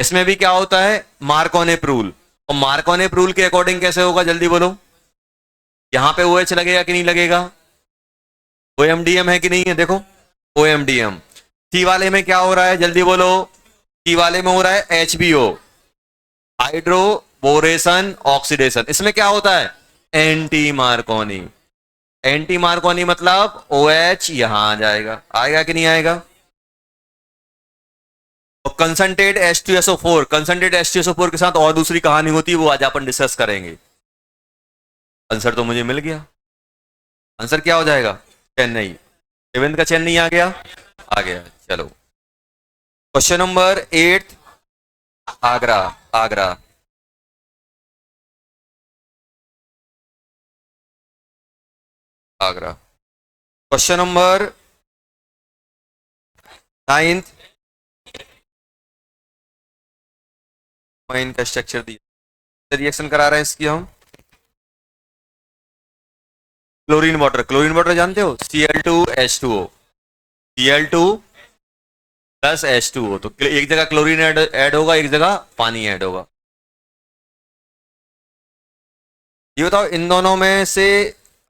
इसमें भी क्या होता है, मार्कोनेप रूल। और मार्कोनेप रूल के अकॉर्डिंग कैसे होगा, जल्दी बोलो। यहां पे OH लगेगा कि नहीं लगेगा, OMDM है कि नहीं है, देखो OMDM। सी वाले में क्या हो रहा है, जल्दी बोलो। सी वाले में हो रहा है HBO, हाइड्रोबोरेशन ऑक्सीडेशन। इसमें क्या होता है, एंटी मार्कोनी। एंटी मार्कोनी मतलब OH यहां आ जाएगा, आएगा कि नहीं आएगा। और कंसंट्रेट H2SO4, कंसंट्रेट H2SO4 के साथ और दूसरी कहानी होती है, वो आज अपन डिस्कस करेंगे। आंसर तो मुझे मिल गया। आंसर क्या हो जाएगा, चेन्नई। सेवेंथ का चेन्नई आ गया, आ गया। चलो question number 8, Agra. Agra, Agra. Question number 9, का स्ट्रक्चर दिया, रिएक्शन करा रहे हैं इसकी हम। क्लोरीन वाटर, क्लोरीन वाटर जानते हो, Cl2H2O, Cl2 प्लस H2O। तो एक जगह क्लोरीन ऐड होगा, एक जगह पानी ऐड होगा। ये बताओ इन दोनों में से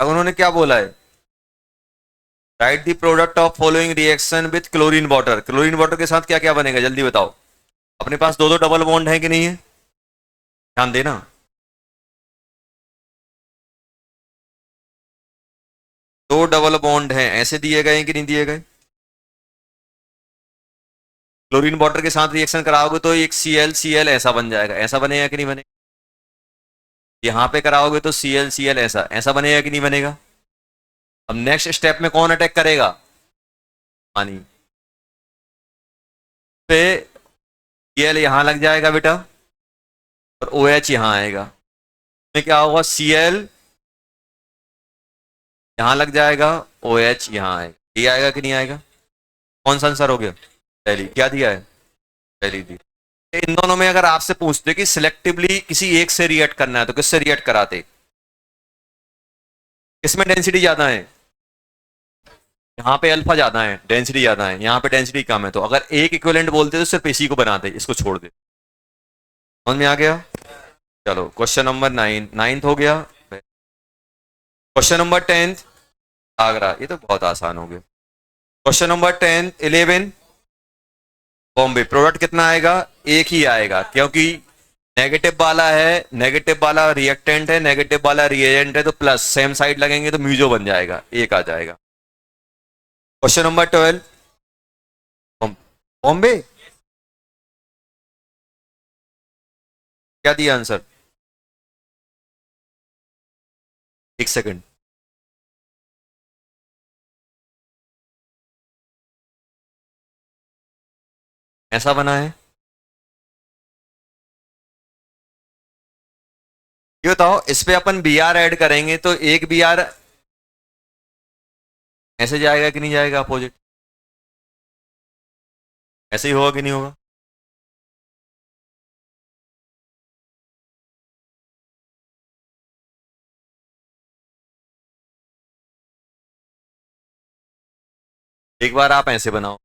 अब उन्होंने क्या बोला है, right the product of following reaction with chlorine water. Chlorine water के साथ क्या क्या बनेगा, जल्दी बताओ। अपने पास दो दो डबल बॉन्ड है कि नहीं है, ध्यान देना। दो डबल बॉन्ड हैं, ऐसे दिए गए हैं कि नहीं दिए गए। क्लोरीन वाटर के साथ रिएक्शन कराओगे तो एक Cl ऐसा बन जाएगा, ऐसा बनेगा कि नहीं बनेगा। यहां पे कराओगे तो Cl ऐसा ऐसा बनेगा कि नहीं बनेगा। अब नेक्स्ट स्टेप में कौन अटैक करेगा, पानी पे। Cl यहां लग जाएगा बेटा, और OH यहां आएगा। में क्या होगा, Cl यहां लग जाएगा, OH यहां आएगा। ये आएगा कि नहीं आएगा। कौन सा आंसर हो गया, पहली। क्या दिया है, पहली दी। इन दोनों में अगर आपसे पूछते कि सिलेक्टिवली किसी एक से रिएक्ट करना है तो किससे रिएक्ट कराते, किसमें डेंसिटी ज्यादा है। यहाँ पे अल्फा ज्यादा है, डेंसिटी ज्यादा है, यहाँ पे डेंसिटी कम है। तो अगर एक इक्विवेलेंट बोलते तो सिर्फ इसी को बनाते, इसको छोड़ दे। समझ में आ गया। चलो क्वेश्चन नंबर 9, 9th हो गया। Question number 10th, Agra. ये तो बहुत आसान हो गया। Question number 10, 11, Bombay. प्रोडक्ट कितना आएगा, एक ही आएगा, क्योंकि नेगेटिव वाला है, नेगेटिव वाला रिएक्टेंट है, नेगेटिव वाला रिएजेंट है, तो प्लस सेम साइड लगेंगे तो म्यूजो बन जाएगा, एक आ जाएगा। Question number 12, Bombay. क्या दिया आंसर, एक सेकंड। ऐसा बना है, ये बताओ। इस पे अपन Br ऐड करेंगे तो एक Br ऐसे जाएगा कि नहीं जाएगा, अपोजिट। ऐसे ही होगा कि नहीं होगा। एक बार आप ऐसे बनाओ,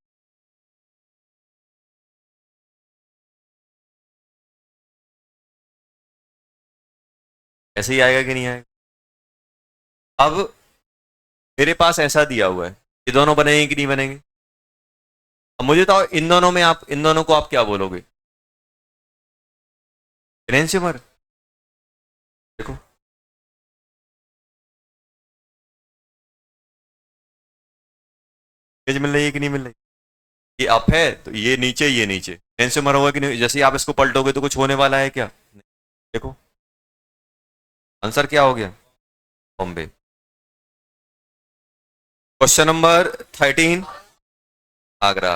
ऐसे ही आएगा कि नहीं आएगा। अब मेरे पास ऐसा दिया हुआ है, ये दोनों बनेंगे कि नहीं बनेंगे। अब मुझे बताओ इन दोनों में, आप इन दोनों को आप क्या बोलोगे, इरेंशियमर। देखो इमेज मिल रही है कि नहीं मिल रही। ये अप है तो ये नीचे, ये नीचे। इरेंशियमर होगा कि नहीं, जैसे ही आप इसको पलटोगे तो कुछ होने वाला है क्या, देखो। आंसर क्या हो गया, बॉम्बे। Question number 13, Agra.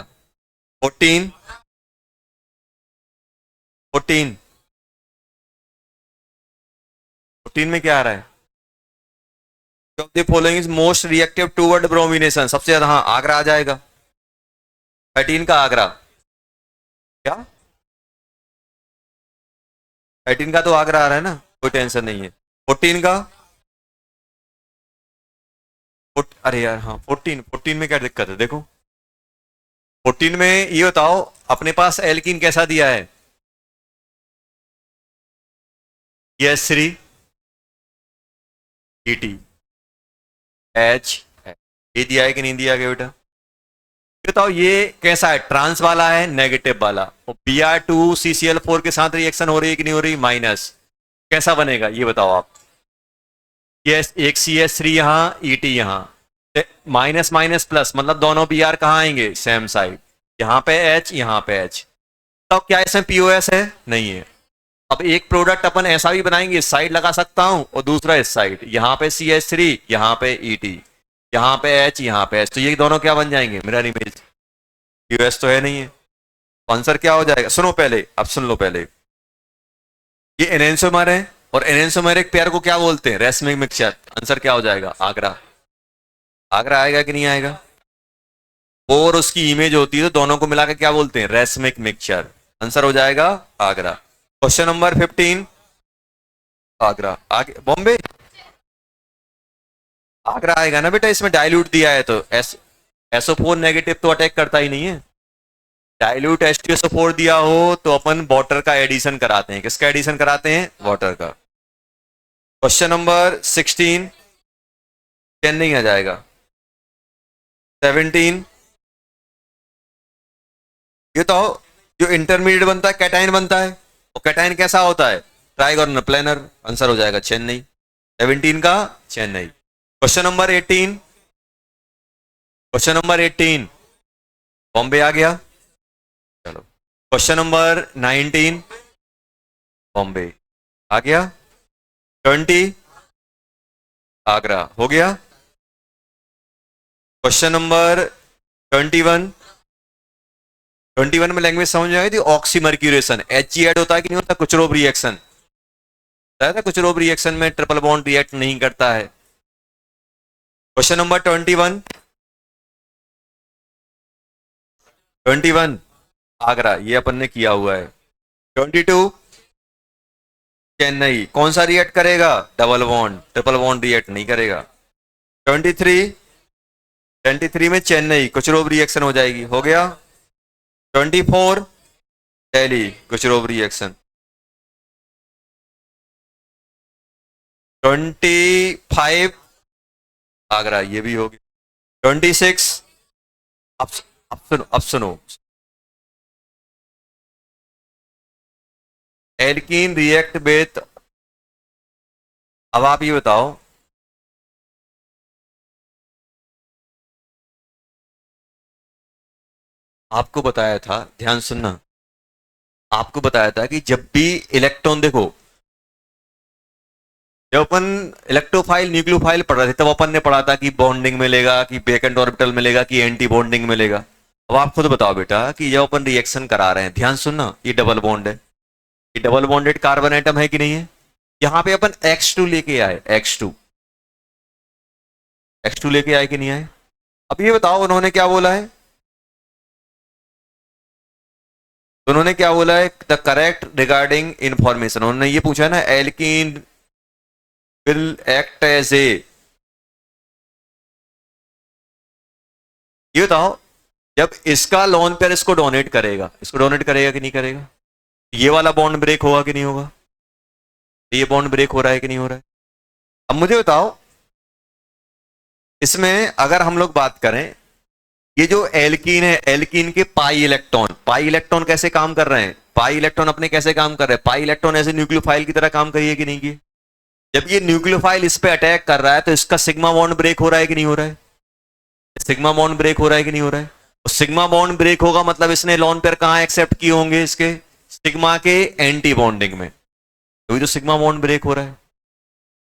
14, 14, 14 में क्या आ रहा है, of the following is most reactive toward bromination. सबसे ज्यादा, हाँ आगरा आ जाएगा। 13 का आगरा, क्या 13 का तो आगरा आ रहा है ना, कोई टेंशन नहीं है। 14 का, अरे यार हाँ 14, 14 में क्या दिक्कत है, देखो 14 में ये बताओ, अपने पास एल्कीन कैसा दिया है, CH3 ET H, ये दिया है कि नहीं दिया गया बेटा? बताओ ये कैसा है, ट्रांस वाला है, नेगेटिव वाला, और Br2CCl4 के साथ रिएक्शन हो रही है कि नहीं हो रही, माइनस, कैसा बनेगा ये बताओ आप? ये एक CH3 यहाँ, ET यहाँ, माइनस माइनस प्लस, मतलब दोनों Br कहाँ आएंगे, सेम साइड, यहाँ पे H यहाँ पे H। तो क्या इसमें POS है? नहीं है। अब एक प्रोडक्ट अपन ऐसा भी बनाएंगे, इस साइड लगा सकता हूं और दूसरा इस साइड, यहाँ पे CH3 यहाँ पे ET, यहाँ पे H यहाँ पे H, तो ये दोनों क्या बन जाएंगे, मिरर इमेज। POS तो है नहीं है, आंसर क्या हो जाएगा? सुनो पहले, अब सुन लो पहले, ये एनेंसोमर है और एनेंसोमेरिक पेयर को क्या बोलते हैं, रेसमिक मिक्सचर। आंसर क्या हो जाएगा? आगरा। आगरा आएगा कि नहीं आएगा? और उसकी इमेज होती है तो दोनों को मिलाकर क्या बोलते हैं, रेसमिक मिक्सचर। आंसर हो जाएगा आगरा। Question number 15, Agra. आगे बॉम्बे, आगरा आएगा ना बेटा, इसमें डाइल्यूट दिया है तो SO4 नेगेटिव तो अटैक करता ही नहीं है। डाइल्यूट H2SO4 दिया हो तो अपन वाटर का एडिशन कराते हैं। किसका एडिशन कराते हैं? वाटर का। क्वेश्चन नंबर 16, 10 नहीं आ जाएगा, 17, ये तो जो इंटरमीडिएट बनता है कैटाइन बनता है, और कैटाइन कैसा होता है, ट्राइगोनल प्लेनर। आंसर हो जाएगा चेन्नई। 17 का Chennai. Question number 18, question number 18 Bombay आ गया। चलो क्वेश्चन नंबर 19 बॉम्बे आ गया। 20 आगरा हो गया। क्वेश्चन नंबर 21, 21 में लैंग्वेज समझ में आई थी, ऑक्सीमर्क्यूरेशन। H ऐड होता है कि नहीं होता, कुचरोव रिएक्शन, कुचरोव रिएक्शन में ट्रिपल बॉन्ड रिएक्ट नहीं करता है। क्वेश्चन नंबर 21, 21 आगरा, ये अपन ने किया हुआ है। 22 चेन्नई, कौन सा रिएक्ट करेगा, double bond, triple bond react नहीं करेगा। 23, 23 में चेन्नई, कुचरोव रिएक्शन हो जाएगी, हो गया। 24 दिल्ली, कुचरोव रिएक्शन। 25 आगरा, ये भी हो गया। 26 अब सुनो, एल्कीन रिएक्ट विथ, अब आप ये बताओ, आपको बताया था, ध्यान सुनना, आपको बताया था कि जब भी इलेक्ट्रॉन, देखो जब अपन इलेक्ट्रोफाइल न्यूक्लियोफाइल पढ़ रहे थे तब अपन ने पढ़ा था कि बॉन्डिंग मिलेगा, कि वैकेंट ऑर्बिटल मिलेगा, कि एंटी बॉन्डिंग मिलेगा। अब आप खुद बताओ बेटा कि जब अपन रिएक्शन करा रहे हैं, ध्यान सुनना, ये डबल बॉन्ड है, ये डबल बॉन्डेड कार्बन एटम है कि नहीं है। यहां पे अपन X2 लेके आए, X2 लेके आए कि नहीं आए। अब ये बताओ उन्होंने क्या बोला है, तो उन्होंने क्या बोला है, द करेक्ट रिगार्डिंग इंफॉर्मेशन, उन्होंने ये पूछा है ना, alkene will act as a, ये बताओ जब इसका लोन पेयर इसको डोनेट करेगा, इसको डोनेट करेगा कि नहीं करेगा, ये वाला बॉन्ड ब्रेक होगा कि नहीं होगा, ये बॉन्ड ब्रेक हो रहा है कि नहीं हो रहा है। अब मुझे बताओ इसमें अगर हम लोग बात करें, ये जो एल्कीन है, एल्कीन के पाई इलेक्ट्रॉन कैसे काम कर रहे हैं, पाई इलेक्ट्रॉन अपने कैसे काम कर रहे हैं, पाई इलेक्ट्रॉन ऐसे न्यूक्लियोफाइल की तरह काम करिए कि नहीं किए। जब ये न्यूक्लियोफाइल इस पे अटैक कर रहा है तो इसका सिग्मा बॉन्ड ब्रेक हो रहा है कि नहीं हो रहा है, सिग्मा बॉन्ड ब्रेक हो रहा है कि नहीं हो रहा है। तो सिग्मा बॉन्ड ब्रेक होगा मतलब इसने लोन पेयर कहां एक्सेप्ट किए होंगे, इसके सिग्मा के एंटी बॉन्डिंग में, तो सिग्मा बॉन्ड ब्रेक हो रहा है।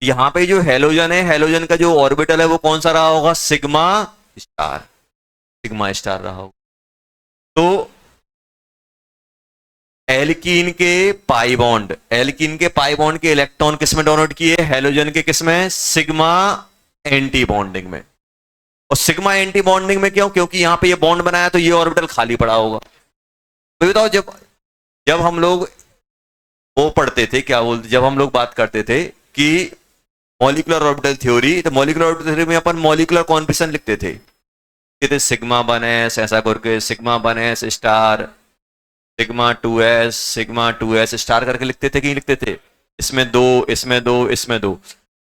यहां पे जो हेलोजन है, हेलोजन का जो ऑर्बिटल है वो कौन सा रहा होगा, सिग्मा स्टार, सिग्मा स्टार रहा होगा। तो एल्कीन के पाई बॉन्ड, एल्कीन के पाई बॉन्ड के इलेक्ट्रॉन किस में डोनेट किए, हेलोजन के किस में, सिग्मा एंटी बॉन्डिंग में। और सिग्मा एंटी बॉन्डिंग में क्यों, क्योंकि यहां पे ये बॉन्ड बनाया तो ये ऑर्बिटल खाली पड़ा होगा। तो बताओ जब जब हम लोग वो पढ़ते थे, क्या बोलते, जब हम लोग बात करते थे कि मॉलिक्यूलर ऑर्बिटल थ्योरी, तो मॉलिक्यूलर ऑर्बिटल थ्योरी में अपन मॉलिक्यूलर कॉन्फिगरेशन लिखते थे, सिग्मा 1s ऐसा करके, sigma 1s star, sigma 2s star करके लिखते थे कि नहीं लिखते थे। इसमें दो, इसमें दो, इसमें दो।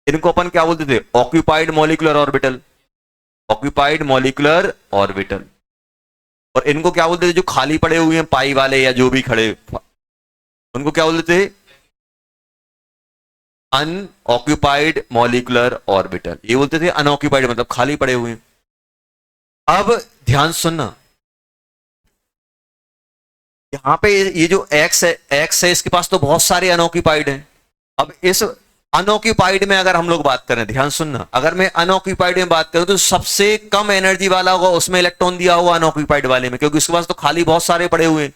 इनको अपन क्या बोलते थे? Occupied molecular orbital, occupied molecular orbital. और इनको क्या बोलते थे जो खाली पड़े हुए हैं पाई वाले या जो भी खड़े, उनको क्या बोलते थे? Unoccupied molecular orbital. ये बोलते थे अनऑक्यूपाइड मतलब खाली पड़े हुए हैं। अब ध्यान सुनना, यहां पे ये जो एक्स है इसके पास तो बहुत सारे अनऑक्यूपाइड हैं। अब इस अनऑक्यूपाइड में अगर हम लोग बात करें, ध्यान सुनना, अगर मैं अनऑक्यूपाइड में बात करूं तो सबसे कम एनर्जी वाला होगा उसमें इलेक्ट्रॉन दिया होगा अनऑक्यूपाइड वाले में, क्योंकि उसके पास तो खाली बहुत सारे पड़े हुए हैं।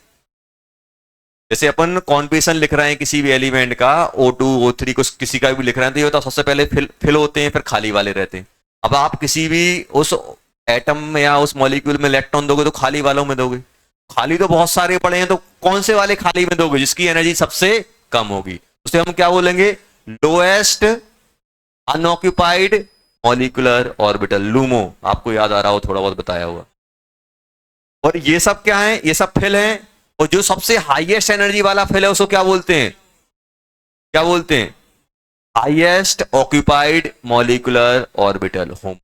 जैसे अपन कॉन्फिगरेशन लिख रहे हैं किसी भी एलिमेंट का, O2 O3 कुछ किसी का भी लिख रहे हैं, तो ये होता सबसे पहले फिल होते हैं, फिर खाली वाले रहते हैं। अब आप किसी भी उस एटम में या उस मॉलिक्यूल में इलेक्ट्रॉन दोगे तो खाली वालों में दोगे। खाली तो बहुत सारे पड़े हैं, तो कौन से वाले खाली में दोगे? जिसकी एनर्जी सबसे कम होगी उसे हम क्या बोलेंगे? Lowest unoccupied molecular orbital, LUMO. आपको याद आ रहा हो, थोड़ा बहुत बताया हुआ। और ये सब क्या है? ये सब फिल है। और जो सबसे हाईएस्ट एनर्जी वाला फिल है उसको क्या बोलते हैं? क्या बोलते हैं? Highest occupied molecular orbital, home.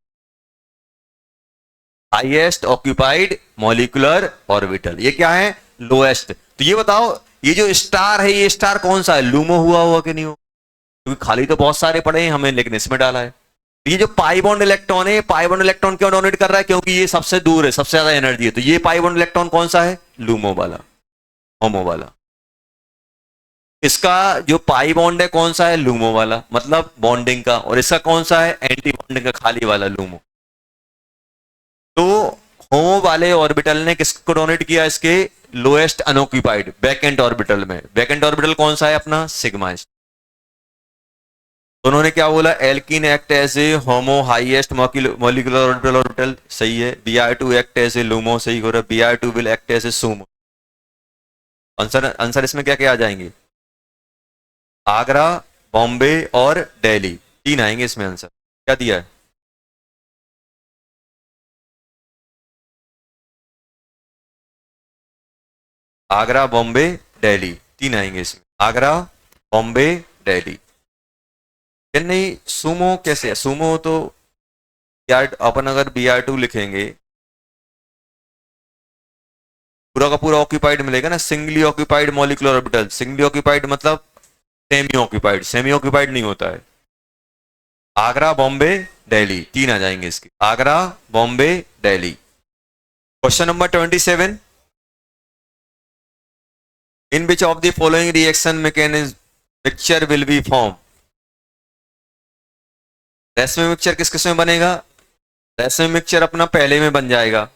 Highest occupied molecular orbital, ये क्या है? लोएस्ट। तो ये बताओ, ये जो स्टार है, ये स्टार कौन सा है? लूमो हुआ हुआ कि नहीं हो? क्योंकि खाली तो बहुत सारे पड़े हैं हमें, लेकिन इसमें डाला है। ये जो पाई बॉन्ड इलेक्ट्रॉन है, पाई बॉन्ड इलेक्ट्रॉन क्यों डोनेट कर रहा है? क्योंकि ये सबसे दूर है, सबसे ज्यादा एनर्जी है। तो ये पाई बॉन्ड इलेक्ट्रॉन कौन सा है? लूमो वाला, होमो वाला। इसका जो पाई बॉन्ड है कौन सा है? लूमो वाला, मतलब बॉन्डिंग का। और इसका कौन सा है? एंटी बॉन्डिंग का, खाली वाला, लूमो। तो होमो वाले ऑर्बिटल ने किसको डोनेट किया? इसके लोएस्ट अनऑक्यूपाइड वैकेंट ऑर्बिटल में। वैकेंट ऑर्बिटल कौन सा है? अपना सिग्मा। तो उन्होंने क्या बोला? Alkene act as a HOMO highest molecular orbital, orbital सही है। Br2 एक्ट एज ए लूमो, सही हो रहा है। Br2 will act as a sumo. Answer answer इसमें क्या क्या आ जाएंगे? आगरा, बॉम्बे और दिल्ली, तीन आएंगे इसमें आंसर। क्या दिया है? आगरा, बॉम्बे, दिल्ली, तीन आएंगे इसमें। आगरा, बॉम्बे, दिल्ली। चेन्नई सुमो कैसे है? सुमो तो यार अपन अगर Br2 लिखेंगे पूरा का पूरा ऑक्यूपाइड मिलेगा ना, singly occupied molecular orbital. Singly occupied मतलब सेमी ऑक्यूपाइड, सेमी ऑक्यूपाइड नहीं होता है। आगरा, बॉम्बे, दिल्ली, तीन आ जाएंगे इसके। Agra, Bombay, Delhi. Question number 27, in which of the following reaction mechanism mixture will be form? रेशमी मिक्सचर किस किस में बनेगा? रेशमी मिक्सचर अपना पहले में बन जाएगा।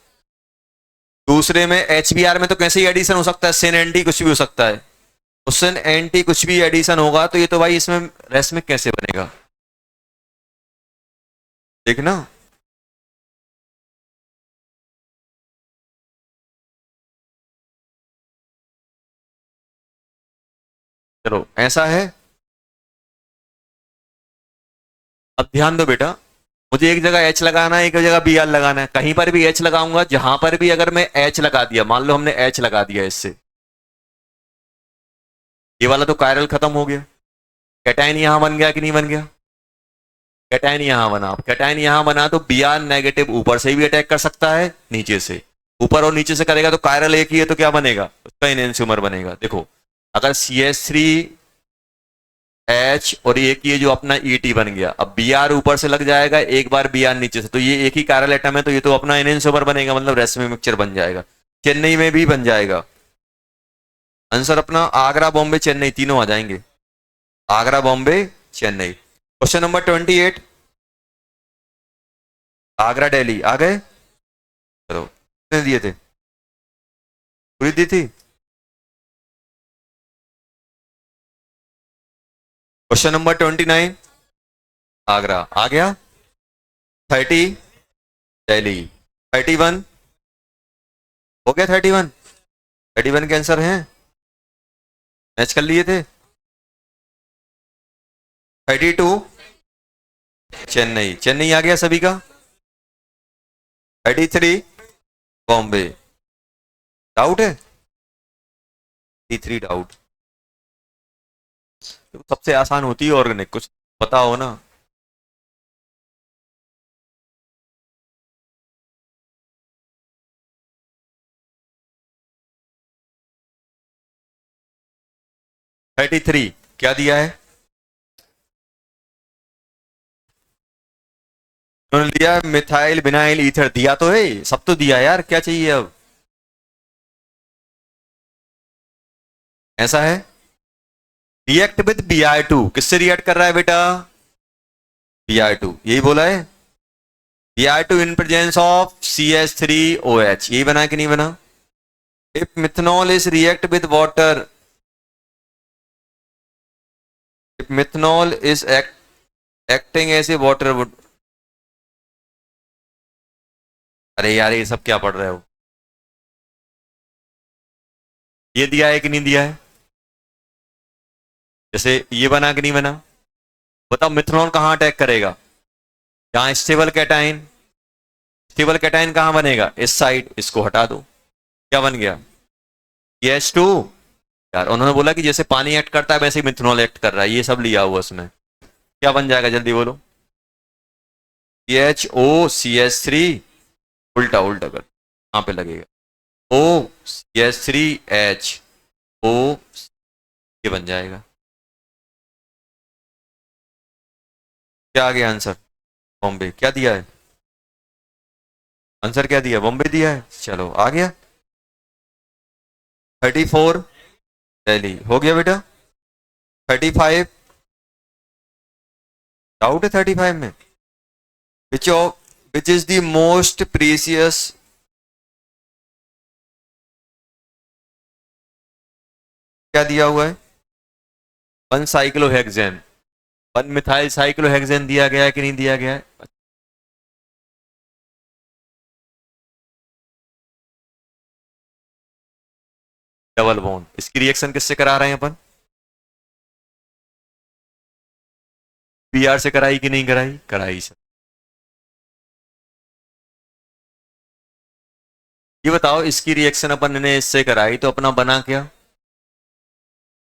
दूसरे में HBr में तो कैसे ही एडिशन हो सकता है, सिन एंटी कुछ भी हो सकता है। उस सिन एंटी कुछ भी एडिशन होगा तो ये तो भाई इसमें रेशमिक कैसे बनेगा? देखना, चलो ऐसा है। अब ध्यान दो बेटा, मुझे एक जगह H लगाना है, एक जगह Br लगाना है। कहीं पर भी H लगाऊंगा, जहां पर भी अगर मैं H लगा दिया, मान लो हमने H लगा दिया इससे, ये वाला तो कायरल खत्म हो गया। कैटायन यहां बन गया कि नहीं बन गया? कैटायन यहां बना। कैटायन यहां बना तो Br नेगेटिव ऊपर से भी अटैक कर सकता है, नीचे से। ऊपर और नीचे से करेगा तो कायरल एक ही है, तो क्या बनेगा? उसका इनेंसियोमर बनेगा। देखो, अगर CH3 H और एक ये जो अपना ET बन गया, अब Br ऊपर से लग जाएगा, एक बार Br नीचे से, तो ये एक ही कायरल एटम है, तो ये तो अपना इनेंसियोमर बनेगा, मतलब रेशमी मिक्सचर बन जाएगा। चेन्नई में भी बन जाएगा। आंसर अपना आगरा, बॉम्बे, चेन्नई, तीनों आ जाएंगे। आगरा, बॉम्बे, चेन्नई। क्वेश्चन नंबर 28, आगरा, दिल्ली आ गए? चलो, कितने दिए थे? पूरी दी थी। क्वेश्चन नंबर 29, आगरा आ गया। 30, दिल्ली। 31 हो गया। 31, 31 के आंसर हैं, मैच कर लिए थे। 32, चेन्नई, चेन्नई आ गया सभी का। 33, बॉम्बे। डाउट है? 33 डाउट। तो सबसे आसान होती है ऑर्गेनिक, कुछ पता हो ना। थर्टी थ्री क्या दिया है? उन्होंने दिया मिथाइल विनाइल ईथर, दिया तो है, सब तो दिया यार, क्या चाहिए अब? ऐसा है। रिएक्ट विद Br2, किससे रिएक्ट कर रहा है बेटा? Br2, यही बोला है। Br2 in presence of CH3OH, यही बना कि नहीं बना? If methanol is react with water, if methanol is acting as a water wood. अरे यार ये सब क्या पढ़ रहे हो? ये दिया है कि नहीं दिया है? जैसे ये बना कि नहीं बना? बताओ मिथनॉल कहां अटैक करेगा? यहां स्टेबल कैटाइन, स्टेबल कैटाइन कहां बनेगा? इस साइड, इसको हटा दो, क्या बन गया? CH2। यार उन्होंने बोला कि जैसे पानी एक्ट करता है वैसे ही मिथनॉल एक्ट कर रहा है, ये सब लिया हुआ उसमें, क्या बन जाएगा जल्दी बोलो? CHO CH3, उल्टा उल्टा कर, कहां पे लगेगा? OCH3HO, ये बन जाएगा। क्या आ गया आंसर? बॉम्बे। क्या दिया है आंसर? क्या दिया? बॉम्बे दिया है। चलो आ गया। 34 दिल्ली हो गया बेटा। 35 डाउट है 35 में? Which is the most precious, क्या दिया हुआ है? 1 साइक्लोहेक्सेन, 1 मिथाइल साइक्लोहेक्सेन दिया गया है कि नहीं दिया गया है? डबल बॉन्ड, इसकी रिएक्शन किससे करा रहे हैं अपन? Br से कराई कि नहीं कराई? कराई सर। ये बताओ इसकी रिएक्शन अपन ने इससे कराई तो अपना बना क्या?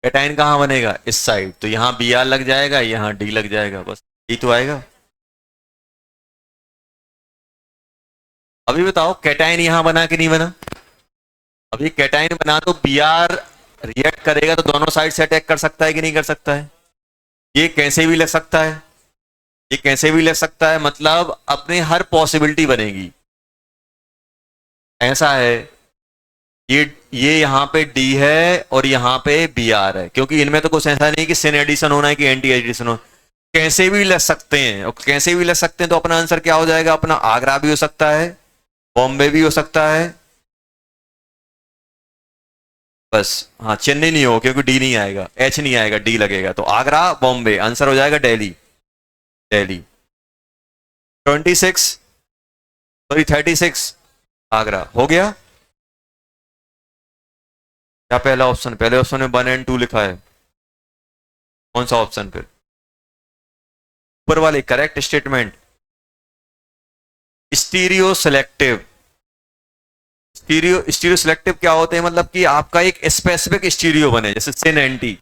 कैटाइन कहां बनेगा? इस साइड, तो यहां Br लग जाएगा, यहां D लग जाएगा, बस यही तो आएगा। अभी बताओ कैटाइन यहां बना कि नहीं बना? अभी कैटाइन बना तो Br रिएक्ट करेगा तो दोनों साइड से अटैक कर सकता है कि नहीं कर सकता है? ये कैसे भी लग सकता है, ये कैसे भी लग सकता है, मतलब अपने हर पॉसिबिलिटी बनेगी। ऐसा है, ये यहाँ पे D है और यहाँ पे Br है, क्योंकि इनमें तो कुछ ऐसा नहीं कि सिन एडिशन होना है कि एंटी एडिशन हो, कैसे भी लग सकते हैं, और कैसे भी लग सकते हैं तो अपना आंसर क्या हो जाएगा? अपना आगरा भी हो सकता है, बॉम्बे भी हो सकता है, बस हाँ चेन्नई नहीं हो क्योंकि डी नहीं आएगा, एच नहीं आएगा, डी लगेगा, तो आगरा बॉम्बे, आंसर हो जाएगा दिल्ली। दिल्ली 26, सॉरी 36, आगरा हो गया। क्या पहला ऑप्शन? पहले ऑप्शन में 1 और 2 लिखा है, कौन सा ऑप्शन फिर? ऊपर वाले correct statement. Stereo selective, stereo stereo selective क्या होते हैं? मतलब कि आपका एक स्पेसिफिक स्टीरियो बने, जैसे सिन एंटी।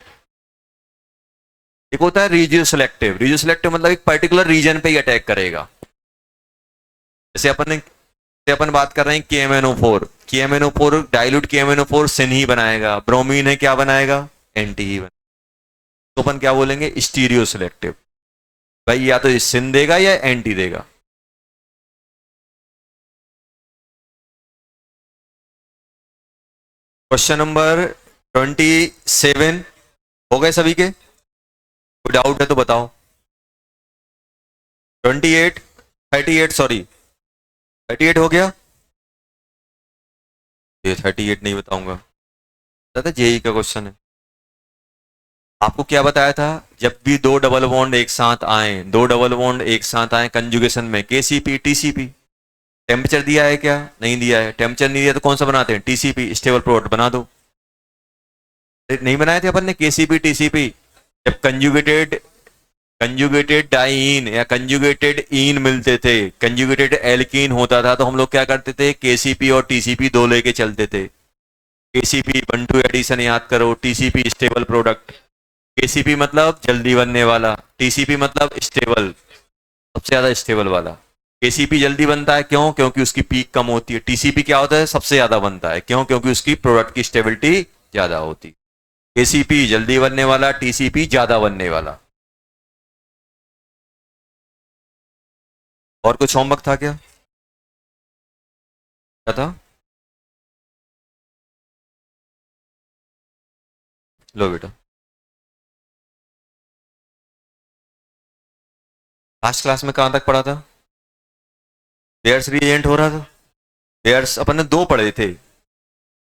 एक होता है रीजियो सिलेक्टिव, रीजियो सिलेक्टिव मतलब एक पर्टिकुलर रीजन पे ही अटैक करेगा। जैसे अपन बात कर रहे हैं KMnO4, KMnO4 डाइल्यूट KMnO4 सिन ही बनाएगा, ब्रोमीन है क्या बनाएगा? एंटी ही बनाएगा। तो अपन क्या बोलेंगे? Stereo selective. भाई या तो सिन देगा या एंटी देगा। क्वेश्चन नंबर 27 हो गए सभी के? कोई डाउट है तो बताओ। 28, 38 सॉरी, 38 हो गया? ये 38 नहीं बताऊंगा, दादा जेई का क्वेश्चन है। आपको क्या बताया था? जब भी दो डबल बॉन्ड एक साथ आए, दो डबल बॉन्ड एक साथ आए कंजुगेशन में, KCP TCP, टेम्परेचर दिया है क्या? नहीं दिया है। टेम्परेचर नहीं दिया तो कौन सा बनाते हैं? TCP, स्टेबल प्रोडक्ट बना दो। नहीं बनाए थे अपन ने KCP TCP? जब कंजुगेटेड कंजुगेटेड डाइइन या कंजुगेटेड इन मिलते थे, कंजुगेटेड एल्कीन होता था, तो हम लोग क्या करते थे? KCP और TCP दो लेके चलते थे। KCP 1,2 एडिशन याद करो, TCP स्टेबल प्रोडक्ट। केसीपी मतलब जल्दी बनने वाला, टीसीपी मतलब स्टेबल, सबसे ज्यादा स्टेबल वाला। केसीपी जल्दी बनता है क्यों? क्योंकि उसकी पीक कम होती है। टीसीपी क्या होता है? सबसे ज्यादा बनता है क्यों? क्योंकि उसकी प्रोडक्ट की स्टेबिलिटी ज्यादा होती है। केसीपी जल्दी बनने वाला, टीसीपी ज्यादा बनने वाला। और कुछ होमवर्क था क्या? क्या था? लो बेटा। लास्ट क्लास में कहां तक पढ़ा था? बेयर्स रिएजेंट हो रहा था। बेयर्स अपन ने दो पढ़े थे,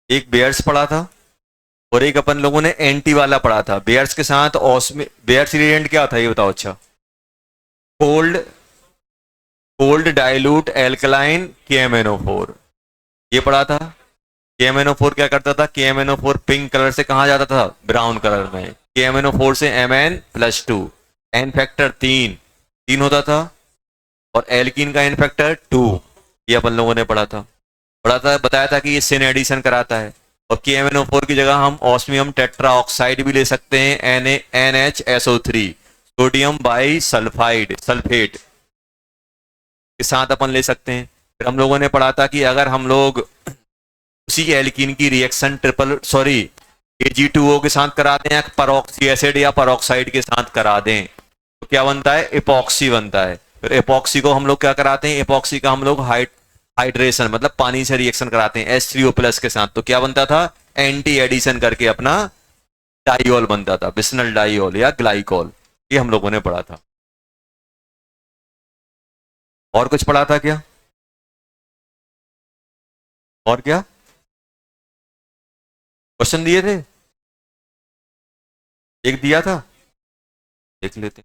एक बेयर्स पढ़ा था और एक अपन लोगों ने एंटी वाला पढ़ा था। बेयर्स के साथ ऑस्मी, बेयर्स रिएजेंट क्या था ये बताओ? अच्छा, cold, cold dilute alkaline KMnO4, ये पढ़ा था। KMnO4 क्या करता था? KMnO4 पिंक कलर से कहा जाता था? ब्राउन कलर में। KMnO4 से Mn+2, एन फैक्टर तीन, तीन होता था, और एल्कीन का एन फैक्टर 2। ये अपन लोगों ने पढ़ा था, बताया था कि ये सिन एडिशन कराता है। और KMnO4 की जगह हम ऑस्मियम टेट्रा ऑक्साइड भी ले सकते हैं, NaNHSO3, sodium by sulphide, sulphate के साथ अपन ले सकते हैं। फिर हम लोगों ने पढ़ा था कि अगर हम लोग उसी एल्कीन की रिएक्शन ट्रिपल सॉरी Ag2O के साथ करा दें, या परऑक्सी एसिड या परऑक्साइड के साथ करा दें, तो क्या बनता है? एपॉक्सी बनता है। फिर एपॉक्सी को हम लोग क्या कराते हैं? एपॉक्सी का हम लोग हाइड्रेशन मतलब पानी से रिएक्शन कराते हैं H3O+ के साथ, तो क्या बनता था? एंटी एडिशन करके अपना डाइऑल बनता था, बिस्नल डाइऑल या ग्लाइकॉल। ये हम लोगों ने पढ़ा था। और कुछ पढ़ा था क्या? और क्या क्वेश्चन दिए थे? एक दिया था, देख लेते।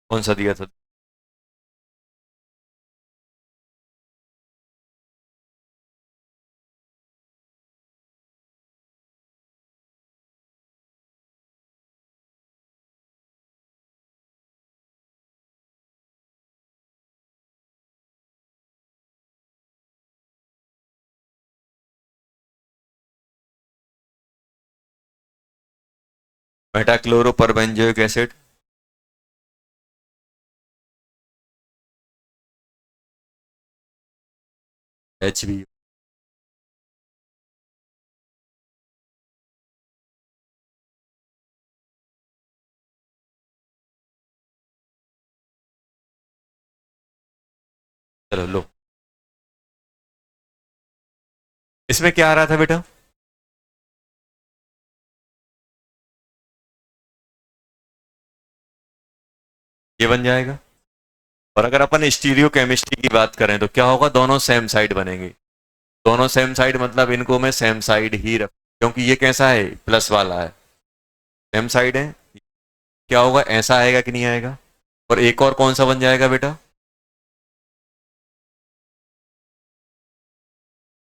कौन सा दिया था? Meta-chloroperbenzoic acid, HB। चलो लो, इसमें क्या आ रहा था बेटा? ये बन जाएगा। और अगर अपन स्टीरियो केमिस्ट्री की बात करें तो क्या होगा? दोनों सेम साइड बनेंगे। दोनों सेम साइड मतलब इनको मैं सेम साइड ही रख, क्योंकि ये कैसा है? प्लस वाला है, सेम साइड है। क्या होगा? ऐसा आएगा कि नहीं आएगा? और एक और कौन सा बन जाएगा बेटा?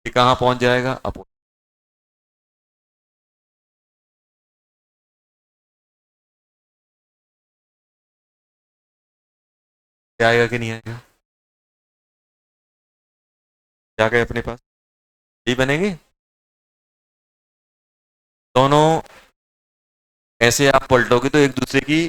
ये कहाँ पहुंच जाएगा? अपोजिट। क्या आएगा कि नहीं आएगा? क्या गए अपने पास? ये बनेंगे दोनों। ऐसे आप पलटोगे तो एक दूसरे की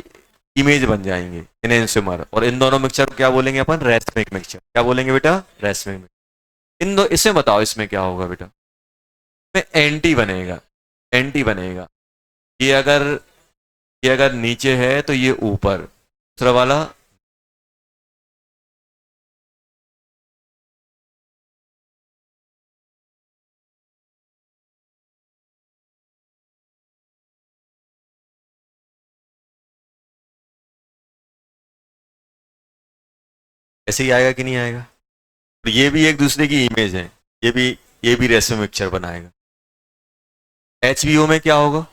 इमेज बन जाएंगे, इनहेंसमर। और इन दोनों मिक्सचर को क्या बोलेंगे अपन? Racemic mixture. क्या बोलेंगे बेटा? Racemic mixture. इन दो, इसमें बताओ इसमें क्या होगा बेटा? इसमें एंटी बनेगा, एंटी बनेगा। ये अगर, ये अगर नीचे है तो ये ऊपर, दूसरा वाला ऐसे ही आएगा कि नहीं आएगा? तो ये भी एक दूसरे की इमेज है, ये भी, ये भी रेसमिक मिक्सचर बनाएगा। HBO में क्या होगा?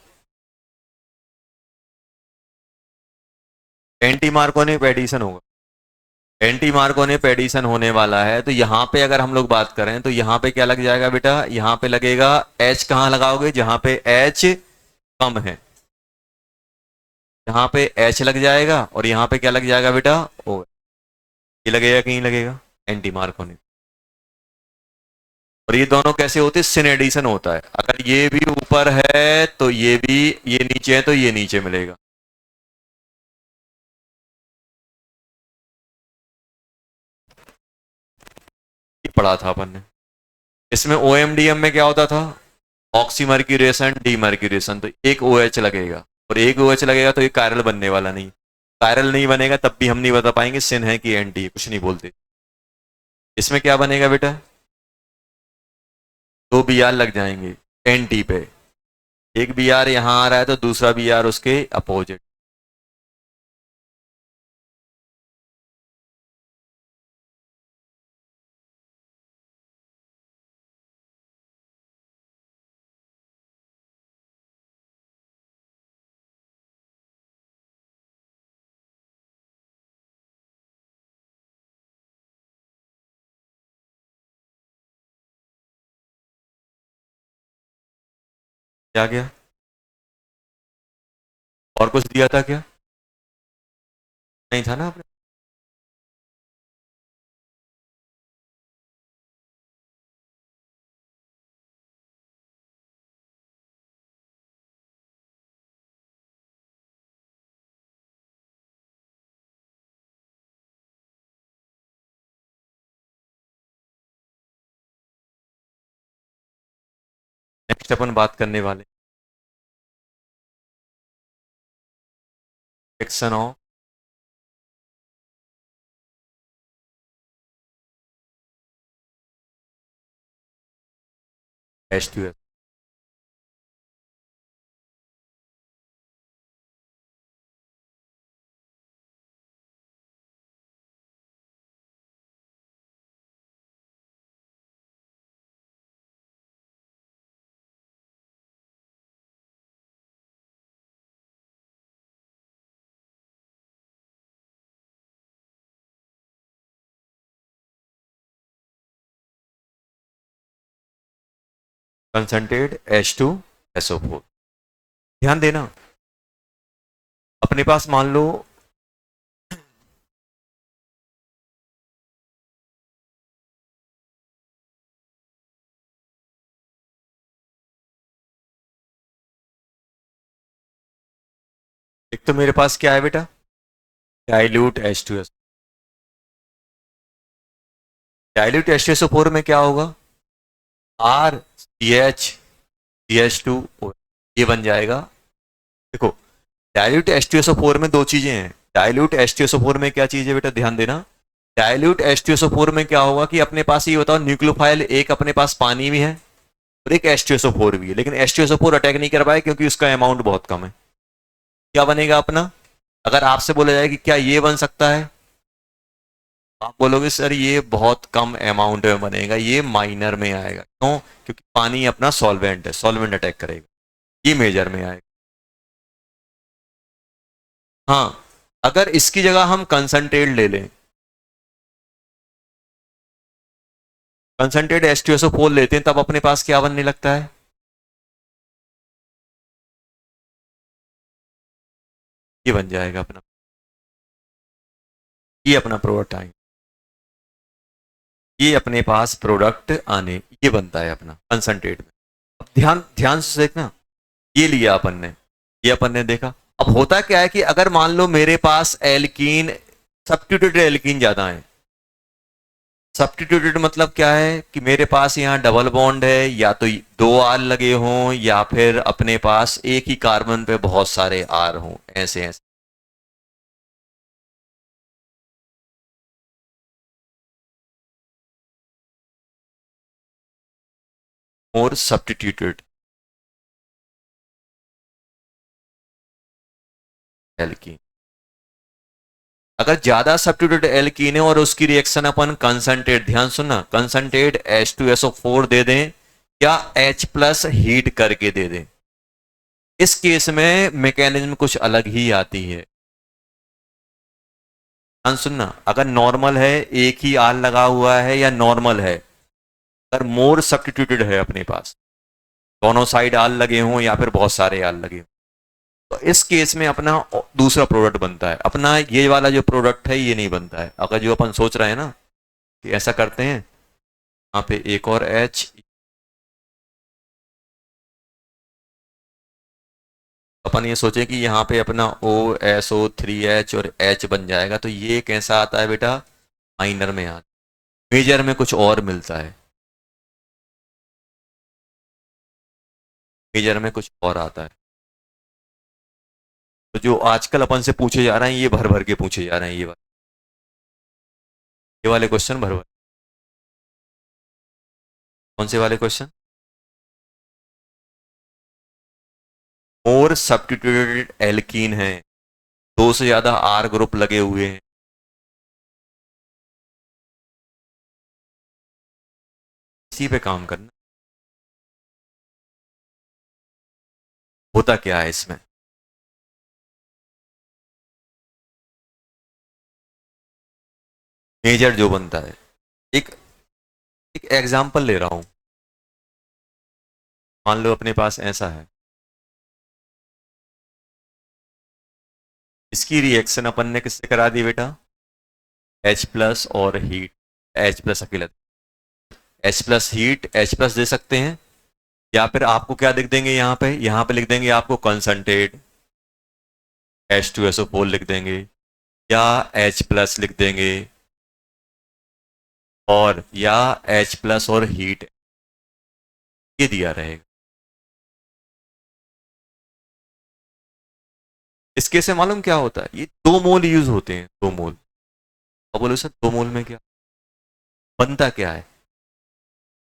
एंटी मार्कोनिक एडिशन होगा। एंटी मार्कोनिक एडिशन होने वाला है, तो यहां पे अगर हम लोग बात करें तो यहां पे क्या लग जाएगा बेटा, यहां पे लगेगा H, कहां लगाओगे जहां पे H कम है, यहां पे H लग जाएगा, और यहां पे क्या लग जाएगा बेटा, O। ये लगेगा कि नहीं लगेगा, एंटी मार्कोनिक। और ये दोनों कैसे होते हैं, सिन एडिशन होता है, अगर ये भी ऊपर है तो ये भी, ये नीचे है तो ये नीचे मिलेगा। ये पढ़ा था अपन ने। इसमें OMDM में क्या होता था, ऑक्सीमर्क्यूरेशन डीमर्क्यूरेशन, तो एक OH लगेगा, और एक OH लगेगा तो ये कायरल बनने वाला नहीं, कायरल नहीं बनेगा तब भी हम नहीं बता पाएंगे सिन है कि एंटी है, कुछ नहीं बोलते। इसमें क्या बनेगा बेटा, 2 Br लग जाएंगे एंटी पे, एक Br यहां आ रहा है तो दूसरा Br उसके अपोजिट। क्या गया, और कुछ दिया था क्या, नहीं था ना आपने। नेक्स्ट अपन बात करने वाले section of H2S। Concentrate H2SO4। ध्यान देना, अपने पास मान लो एक तो मेरे पास क्या है बेटा, डाइल्यूट H2S, डाइल्यूट H2SO4 में क्या होगा, RCH CH2O, ये बन जाएगा। देखो, डाइल्यूट H2SO4 में दो चीजें हैं, डाइल्यूट H2SO4 में क्या चीज है बेटा, ध्यान देना, डाइल्यूट H2SO4 में क्या होगा कि अपने पास ये बताओ न्यूक्लियोफाइल एक अपने पास पानी भी है और एक H2SO4 भी है, लेकिन H2SO4 अटैक नहीं कर पाए क्योंकि उसका अमाउंट बहुत कम है। क्या बनेगा अपना, अगर आपसे बोला जाए कि क्या ये बन सकता है, आप बोलोगे सर ये बहुत कम अमाउंट में बनेगा, ये माइनर में आएगा, क्यों, क्योंकि पानी अपना सॉल्वेंट है, सॉल्वेंट अटैक करेगा, ये मेजर में आएगा। हाँ, अगर इसकी जगह हम कंसंट्रेट ले लें, कंसंट्रेट H2SO4 लेते हैं, तब अपने पास क्या बनने लगता है, ये बन जाएगा अपना, ये अपना प्रोडक्ट आएगा, ये अपने पास प्रोडक्ट आने, ये बनता है अपना कंसंट्रेट में। अब ध्यान ध्यान से देखना, ये लिया अपन ने, ये अपन ने देखा, अब होता क्या है कि अगर मान लो मेरे पास एल्कीन, सब्स्टिट्यूटेड एल्कीन ज्यादा है, सब्स्टिट्यूटेड मतलब क्या है कि मेरे पास यहाँ डबल बॉन्ड है, या तो 2 R लगे हों, या फिर अपने पास एक ही कार्बन पे बहुत सारे R हों, ऐसे ऐसे, और सब्स्टिट्यूटेड एल्कीन, अगर ज्यादा सब्स्टिट्यूटेड एल्कीन है और उसकी रिएक्शन अपन कंसंट्रेट, ध्यान सुनना, कंसंट्रेट H2SO4 दे दें या H प्लस हीट करके दे दें, इस केस में मैकेनिज्म कुछ अलग ही आती है। ध्यान सुनना, अगर नॉर्मल है, एक ही आल लगा हुआ है, या नॉर्मल है, अगर मोर सब्स्टिट्यूटेड है अपने पास, दोनों साइड आल लगे हों या फिर बहुत सारे आल लगे हों, तो इस केस में अपना दूसरा प्रोडक्ट बनता है। अपना ये वाला जो प्रोडक्ट है ये नहीं बनता है। अगर जो अपन सोच रहे हैं ना कि ऐसा करते हैं, यहाँ पे एक और H, अपन ये सोचे कि यहाँ पे अपना OSO3H और H बन जाएगा, तो ये कैसा आता है बेटा, माइनर में आता है, मेजर में कुछ और मिलता है, मेजर में कुछ और आता है। तो जो आजकल अपन से पूछे जा रहे हैं ये भर भर के पूछे जा रहे हैं, ये वाले क्वेश्चन भर भर। कौन से वाले क्वेश्चन? मोर सब्स्टिट्यूटेड एल्कीन है, दो से ज्यादा आर ग्रुप लगे हुए हैं, इसी पे काम करना। होता क्या है इसमें, मेजर जो बनता है, एक एक एग्जांपल ले रहा हूं, मान लो अपने पास ऐसा है, इसकी रिएक्शन अपन ने किससे करा दी बेटा, H प्लस और हीट, H प्लस अकेला, H plus heat, H plus दे सकते हैं, या फिर आपको क्या लिख देंगे यहाँ पे लिख देंगे आपको कंसंट्रेट H2SO4 लिख देंगे, या H प्लस लिख देंगे, और या H प्लस और हीट, ये दिया रहेगा। इसके से मालूम क्या होता है, ये 2 मोल यूज होते हैं, 2 मोल। अब बोलो सर 2 मोल में क्या बनता, क्या है,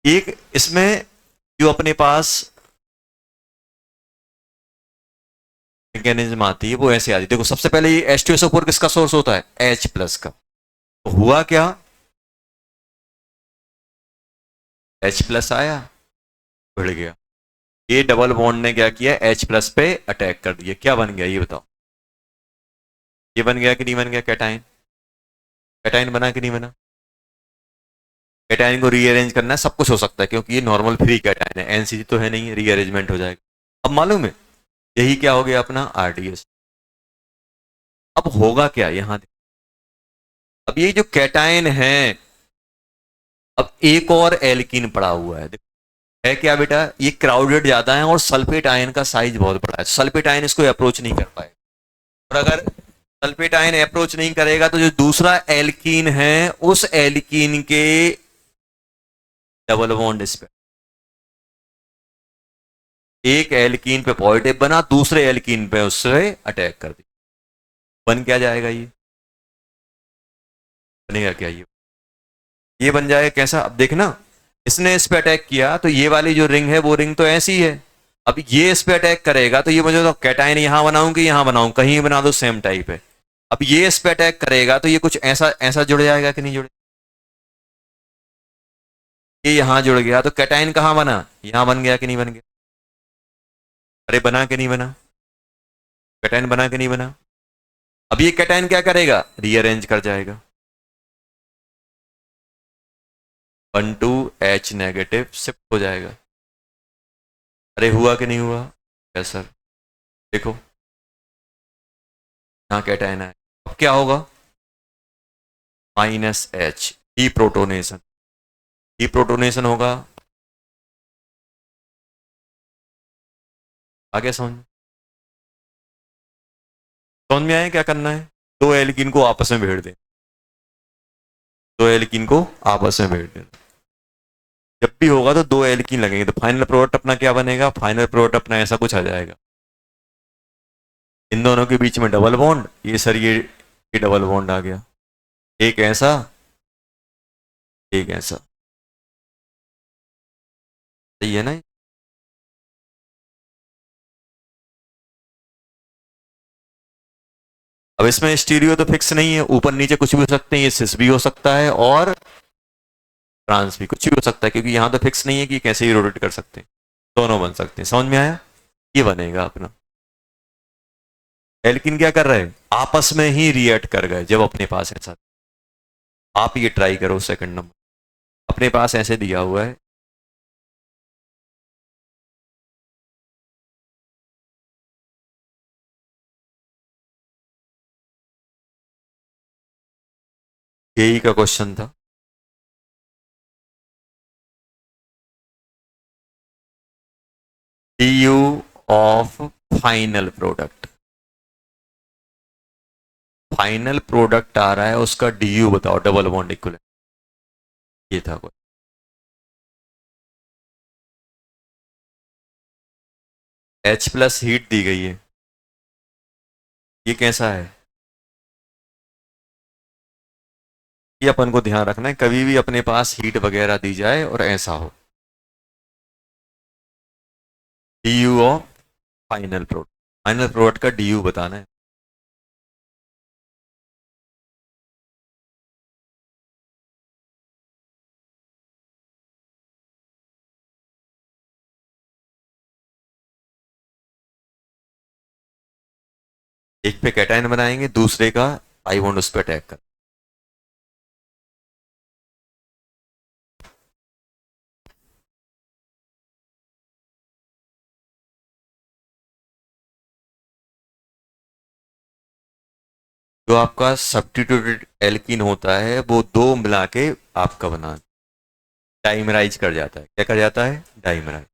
एक इसमें जो अपने पास मैकेनिज्म आती है वो ऐसे आती है। देखो सबसे पहले ये H2SO4 किसका सोर्स होता है, H प्लस का, तो हुआ क्या, H प्लस आया, बढ़ गया, ये डबल बॉन्ड ने क्या किया, H प्लस पे अटैक कर दिया, क्या बन गया ये बताओ, ये बन गया कि नहीं बन गया, कैटाइन, कैटाइन बना कि नहीं बना। कैटाइन को रीअरेंज करना है, सब कुछ हो सकता है क्योंकि ये नॉर्मल फ्री कैटाइन है, एनसीसी तो है नहीं, रीअरेंजमेंट हो जाएगा। अब मालूम है, यही क्या हो गया अपना आरडीएस। अब होगा क्या यहां, अब ये जो कैटाइन है, अब एक और एल्कीन पड़ा हुआ है क्या बेटा, ये क्राउडेड ज्यादा है और सल्फेट आयन का साइज बहुत बड़ा है, सल्फेट आयन इसको अप्रोच नहीं कर पाए, और अगर सल्फेट आयन अप्रोच नहीं करेगा तो जो दूसरा एल्कीन है उस एल्कीन के डबल बॉन्ड इस पे, एक एल्कीन पे पॉजिटिव बना, दूसरे एल्कीन पे उससे अटैक कर दिया, बन क्या जाएगा ये, बनेगा क्या ये बन जाएगा कैसा, अब देखना, इसने इस पे अटैक किया तो ये वाली जो रिंग है वो रिंग तो ऐसी है, अब ये इस पे अटैक करेगा तो ये मुझे तो कैटाइन यहां बनाऊं कि यहां बनाऊं, कहीं बना दो सेम टाइप है। अब ये इस पे अटैक करेगा तो ये कुछ ऐसा ऐसा जुड़ जाएगा कि नहीं जुड़े, ये यहां जुड़ गया तो कैटाइन कहां बना, यहां बन गया कि नहीं बन गया, अरे बना कि नहीं बना, कैटाइन बना कि नहीं बना। अब ये कैटाइन क्या करेगा, रीअरेंज कर जाएगा, 1,2H नेगेटिव शिफ्ट हो जाएगा, अरे हुआ कि नहीं हुआ, यस सर, देखो यहाँ कैटाइन है, अब क्या होगा, -H, डीप्रोटोनेशन, डीप्रोटोनेशन होगा, आगे समझ समझ में आया क्या करना है, दो एल्कीन को आपस में भेड़ दें, दो एल्कीन को आपस में भेड़ दें, जब भी होगा तो दो एल्कीन लगेंगे तो फाइनल प्रोडक्ट अपना क्या बनेगा, फाइनल प्रोडक्ट अपना ऐसा कुछ आ जाएगा, इन दोनों के बीच में डबल बॉन्ड, ये सर ये डबल बॉन्ड आ गया, एक ऐसा एक ऐसा, सही है ना। अब इसमें स्टीरियो तो फिक्स नहीं है, ऊपर नीचे कुछ भी हो सकते हैं, ये सिस भी हो सकता है और ट्रांस भी, कुछ भी हो सकता है क्योंकि यहां तो फिक्स नहीं है कि कैसे ही रोटेट कर सकते हैं, दोनों बन सकते हैं, समझ में आया, ये बनेगा अपना एल्किन क्या कर रहे, आपस में ही रिएक्ट कर गए जब अपने पास ऐसा। आप ये ट्राई करो सेकंड नंबर, अपने पास ऐसे दिया हुआ है, यही का क्वेश्चन था। D of final product, final product आ रहा है उसका डी बताओ, डबल बॉन्ड इक्वल, ये था कोई। H प्लस हीट दी गई है, ये कैसा है, ये अपन को ध्यान रखना है, कभी भी अपने पास हीट वगैरह दी जाए और ऐसा हो, D of final product, final product का डी बताना है। एक पे कैटायन बनाएंगे, दूसरे का पाई बॉन्ड उस पर अटैक कर। जो आपका सब्स्टिट्यूटेड एल्कीन होता है वो दो मिला के आपका बना डाइमराइज कर जाता है, क्या कर जाता है, डाइमराइज।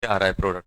क्या आ रहा है प्रोडक्ट,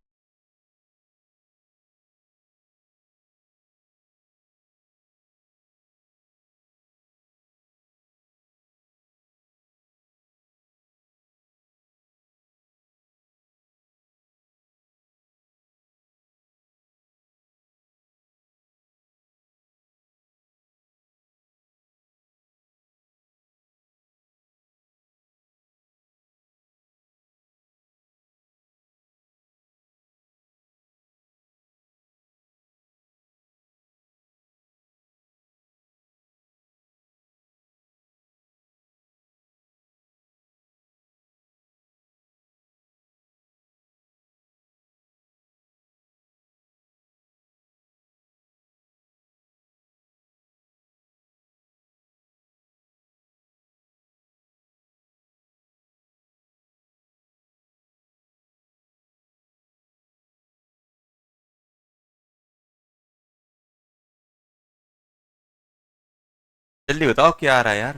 जल्दी बताओ क्या आ रहा है यार।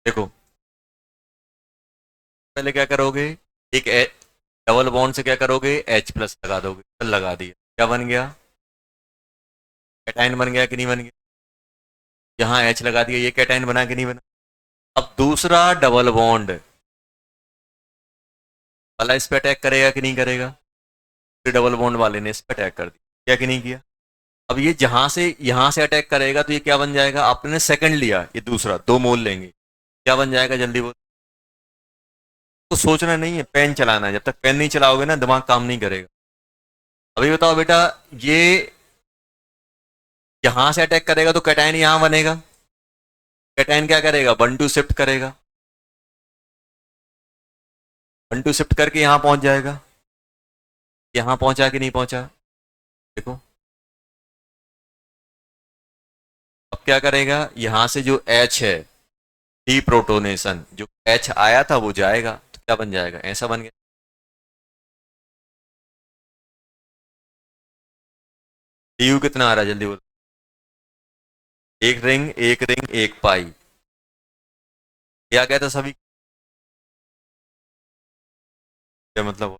देखो पहले क्या करोगे, एक डबल बॉन्ड से क्या करोगे, H प्लस लगा दोगे, चल लगा दिया, क्या बन गया, कैटायन बन गया कि नहीं बन गया, यहाँ H लगा दिया, ये कैटायन बना कि नहीं बना। अब दूसरा डबल बॉन्ड वाला इस पे अटैक करेगा कि नहीं करेगा, फिर डबल बॉन्ड वाले ने इस पे अटैक कर दिया, क्या कि नहीं किया? अब ये जहां से यहां से अटैक करेगा तो ये क्या बन जाएगा? आपने सेकंड लिया, ये दूसरा 2 मोल लेंगे, क्या बन जाएगा जल्दी बोल? तो सोचना नहीं है, पेन चलाना है। जब तक पेन नहीं चलाओगे ना दिमाग काम नहीं करेगा। अभी बताओ बेटा, ये यहां से अटैक करेगा तो कैटायन यहां बनेगा। कैटायन क्या करेगा? 1 2 शिफ्ट करेगा, 1 2 शिफ्ट करके यहां पहुंच जाएगा। यहां पहुंचा कि नहीं पहुंचा? देखो अब क्या करेगा, यहां से जो H है, डी प्रोटोनेशन, जो H आया था वो जाएगा, तो क्या बन जाएगा? ऐसा बन गया। डी कितना आ रहा है जल्दी बोलो? एक रिंग, एक रिंग, एक पाई। क्या गया था सभी? क्या मतलब?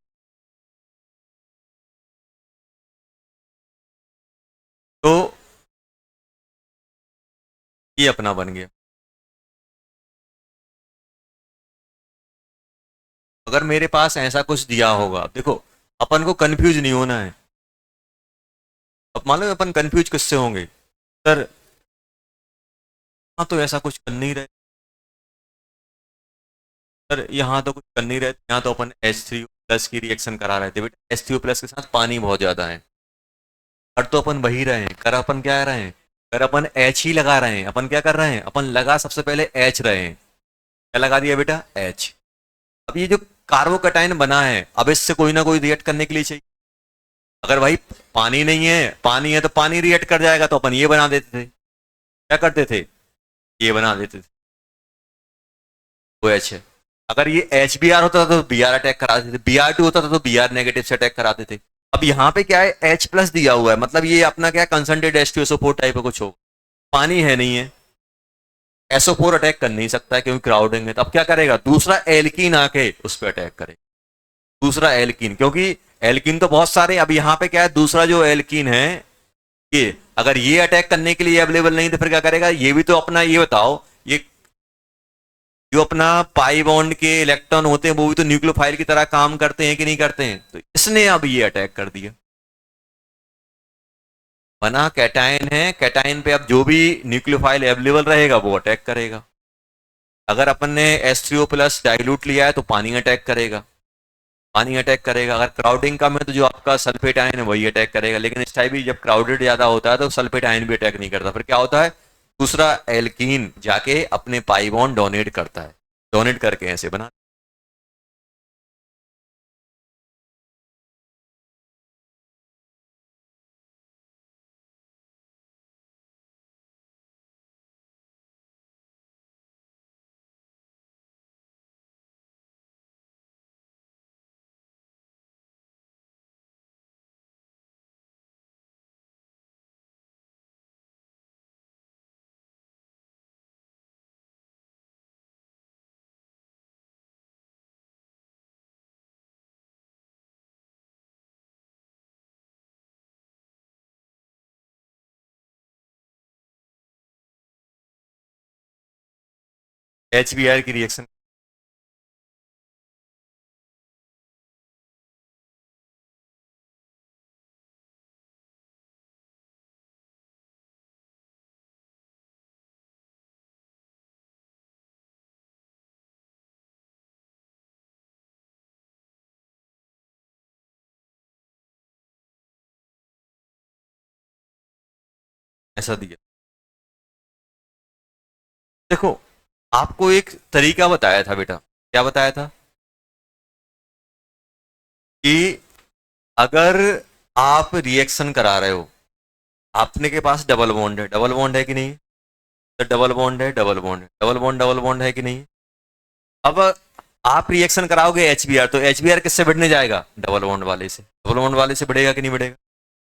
तो ये अपना बन गया। अगर मेरे पास ऐसा कुछ दिया होगा, देखो अपन को कंफ्यूज नहीं होना है। अब मान लो अपन कंफ्यूज किससे होंगे? सर हाँ तो ऐसा कुछ कर नहीं रहे, सर यहाँ तो कुछ कर नहीं रहे, यहाँ तो अपन H3+ की रिएक्शन करा रहे थे। बेटा H3+ के साथ पानी बहुत ज्यादा है। कर तो अपन वही रहे हैं, कर अपन क्या रहे हैं? कर अपन H ही लगा रहे हैं। अपन क्या कर रहे हैं? अपन लगा सबसे पहले H रहे हैं। क्या लगा दिया बेटा? H। अब ये जो कार्बोकैटायन बना है, अब इससे कोई ना कोई रिएक्ट करने के लिए चाहिए। अगर भाई पानी नहीं है, पानी है तो पानी रिएक्ट कर जाएगा, तो अपन ये बना देते थे। क्या करते थे? ये बना देते थे। वो H है। अगर ये HBr होता था तो Br अटैक कराते थे, Br2 होता था तो Br नेगेटिव से अटैक कराते थे। अब यहाँ पे क्या है? H+ दिया हुआ है, मतलब ये अपना क्या कंसंट्रेट H2SO4 टाइप का कुछ हो। पानी है नहीं है, SO4 अटैक कर नहीं सकता है क्योंकि क्राउडिंग है। तो अब क्या करेगा? दूसरा एल्कीन आके उस पर अटैक करेगा। दूसरा एल्कीन, क्योंकि एल्कीन तो बहुत सारे। अब यहाँ पे क्या है? दूसरा जो एल्कीन है, ये अगर ये अटैक करने के लिए अवेलेबल नहीं तो फिर क्या करेगा? ये भी तो अपना, ये बताओ, ये जो अपना पाई बॉन्ड के इलेक्ट्रॉन होते हैं वो भी तो न्यूक्लियोफाइल की तरह काम करते हैं कि नहीं करते हैं? तो इसने अब ये अटैक कर दिया। बना कैटायन है, कैटायन पे अब जो भी न्यूक्लियोफाइल अवेलेबल रहेगा वो अटैक करेगा। अगर अपन ने H3O+ डाइल्यूट लिया है तो पानी अटैक करेगा, पानी अटैक करेगा। अगर क्राउडिंग कम है तो जो आपका सल्फेट आयन है वही अटैक करेगा। लेकिन इस टाइप भी जब क्राउडेड ज्यादा होता है तो सल्फेट आयन भी अटैक नहीं करता। फिर क्या होता है? दूसरा एल्कीन जाके अपने पाई बॉन्ड डोनेट करता है, डोनेट करके ऐसे बना। HBr की रिएक्शन ऐसा दिया। देखो आपको एक तरीका बताया था बेटा, क्या बताया था? कि अगर आप रिएक्शन करा रहे हो, आपने के पास डबल बॉन्ड है, डबल बॉन्ड है कि नहीं? तो डबल बॉन्ड है, डबल बॉन्ड है, डबल बॉन्ड, डबल बॉन्ड है कि नहीं? अब आप रिएक्शन कराओगे HBr, तो HBr किससे बढ़ने जाएगा? डबल बॉन्ड वाले से। डबल बॉन्ड वाले से बढ़ेगा कि नहीं बढ़ेगा?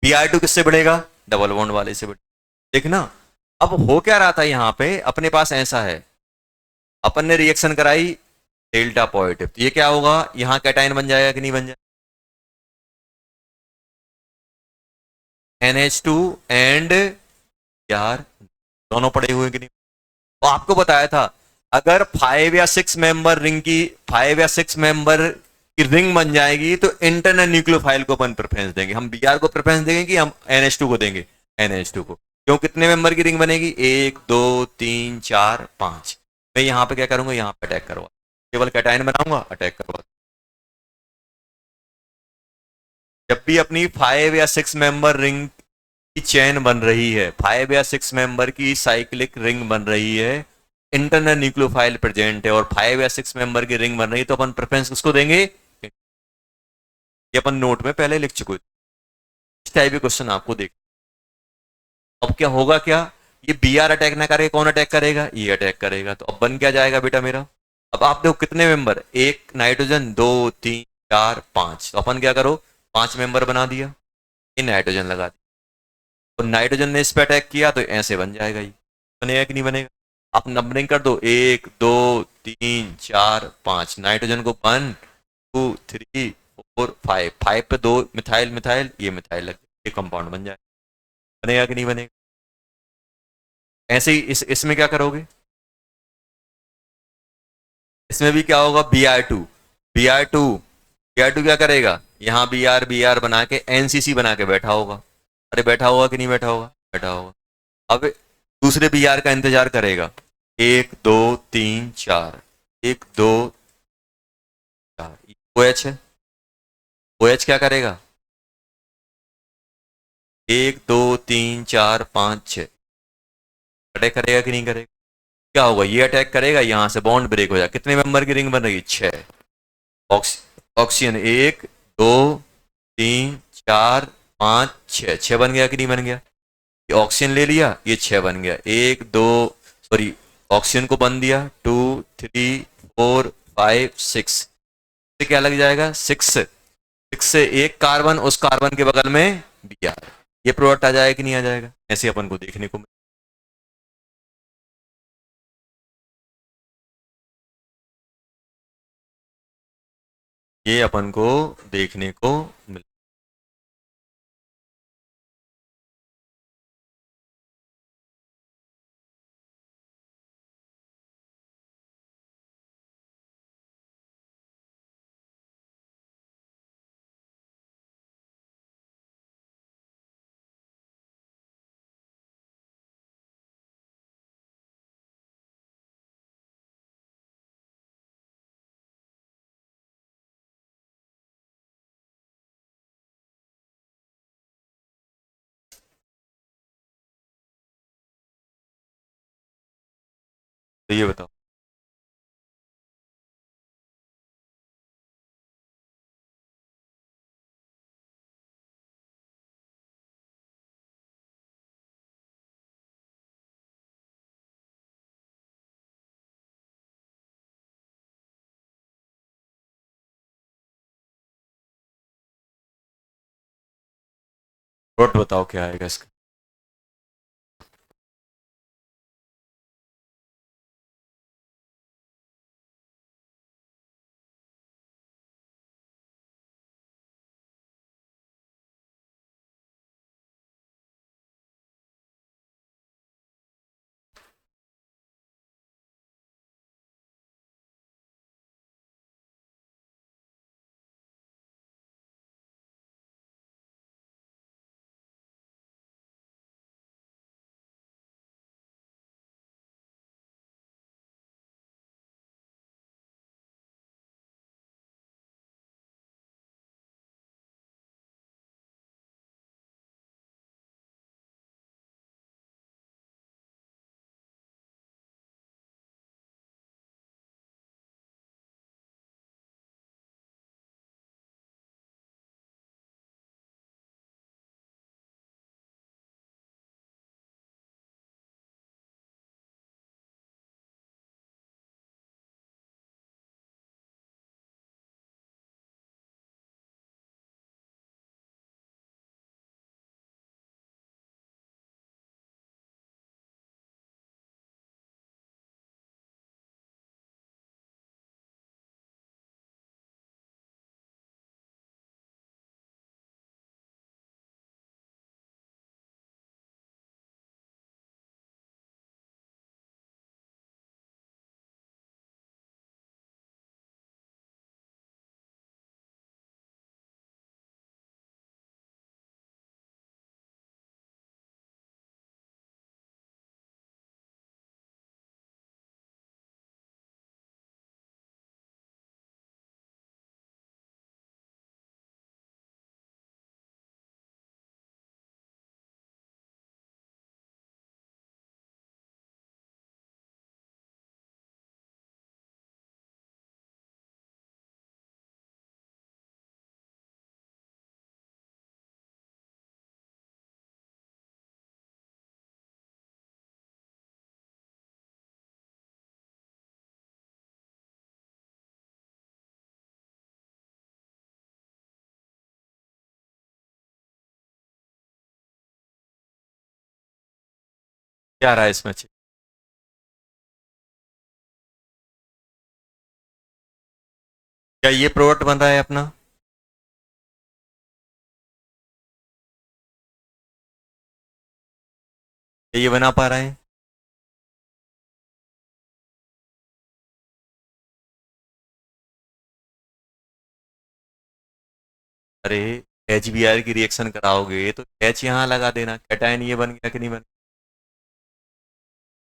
Br2 किससे बढ़ेगा? डबल बॉन्ड वाले से बढ़ेगा। देखना अब हो क्या रहा था यहाँ पे, अपने पास ऐसा है, अपन ने रिएक्शन कराई डेल्टा पॉजिटिव, तो ये क्या होगा? यहाँ कैटायन बन जाएगा कि नहीं बन जाएगा? NH2 एंड यार दोनों पड़े हुए कि नहीं? तो आपको बताया था अगर 5 या 6 मेंबर रिंग की, 5 या 6 मेंबर कि रिंग बन जाएगी तो इंटरनल न्यूक्लियोफाइल को अपन प्रेफरेंस देंगे। हम बीआर को प्रेफरेंस देंगे कि हम NH2 को देंगे? NH2 को। क्यों? कितने मेंबर की रिंग बनेगी? 1 2 3 4 5। मैं यहाँ पे क्या करूंगा? यहाँ पे अटैक करवा, केवल कैटायन बनाऊंगा, अटैक करवा। जब भी अपनी 5 या 6 मेंबर रिंग की चेन बन रही है, 5 या 6 मेंबर की साइक्लिक रिंग बन रही है, इंटरनल न्यूक्लियोफाइल प्रेजेंट है और 5 या 6 मेंबर की रिंग बन रही है, तो अपन प्रेफरेंस किसको देंगे? ये अपन नोट में पहले लिख चुके। इस टाइप के क्वेश्चन आपको देख। अब क्या होगा? क्या ये बीआर अटैक ना करेगा, कौन अटैक करेगा? ये अटैक करेगा। तो अब बन क्या जाएगा बेटा मेरा? अब आप देखो कितने मेंबर, एक नाइट्रोजन, 2 3 4 5। तो अपन क्या करो, 5 मेंबर बना दिया, ये नाइट्रोजन लगा दिया, और नाइट्रोजन ने इस पे अटैक किया तो ऐसे बन जाएगा। ये बनेगा कि नहीं बनेगा? आप नंबरिंग कर दो, 1 2 3 4 5। नाइट्रोजन को 1 2 3 4 5, 5 पे 2 मिथाइल, मिथाइल, ये मिथाइल लग गया, ये कंपाउंड बन जाएगा। बनेगा कि नहीं बनेगा? ऐसे ही इसमें क्या करोगे? इसमें भी क्या होगा? Br2, Br2, Br2 क्या करेगा? यहाँ Br बना के NCC बना के बैठा होगा। अरे बैठा होगा कि नहीं बैठा होगा? बैठा होगा। अब दूसरे Br का इंतजार करेगा, 1 2 3 4, 1 2 4। OH है, OH क्या करेगा? 1 2 3 4 5 6। अटैक करेगा कि नहीं करेगा? क्या होगा? ये अटैक करेगा, यहां से बॉन्ड ब्रेक हो जाएगा। कितने मेंबर की रिंग बन रही है? 6। ऑक्सीजन 1 2 3 4 5 6, 6 बन गया कि नहीं बन गया? ये ऑक्सीजन ले लिया, ये 6 बन गया। 1 2, सॉरी, ऑक्सीजन को बन दिया, 2 3 4 5 6 से क्या लग जाएगा? 6। 6 से एक कार्बन, उस कार्बन के बगल में Br, ये प्रोडक्ट आ जाएगा कि नहीं आ जाएगा? ऐसे अपन को देखने को ये अपन को देखने को मिल। तो ये बताओ। प्रोडक्ट बताओ क्या आएगा इसका? क्या आ रहा है इसमें? क्या ये प्रोडक्ट बन रहा है अपना? क्या ये बना पा रहा है? अरे, एच बी आर की रिएक्शन कराओगे तो एच यहाँ लगा देना, कैटायन ये बन गया कि नहीं बन गया?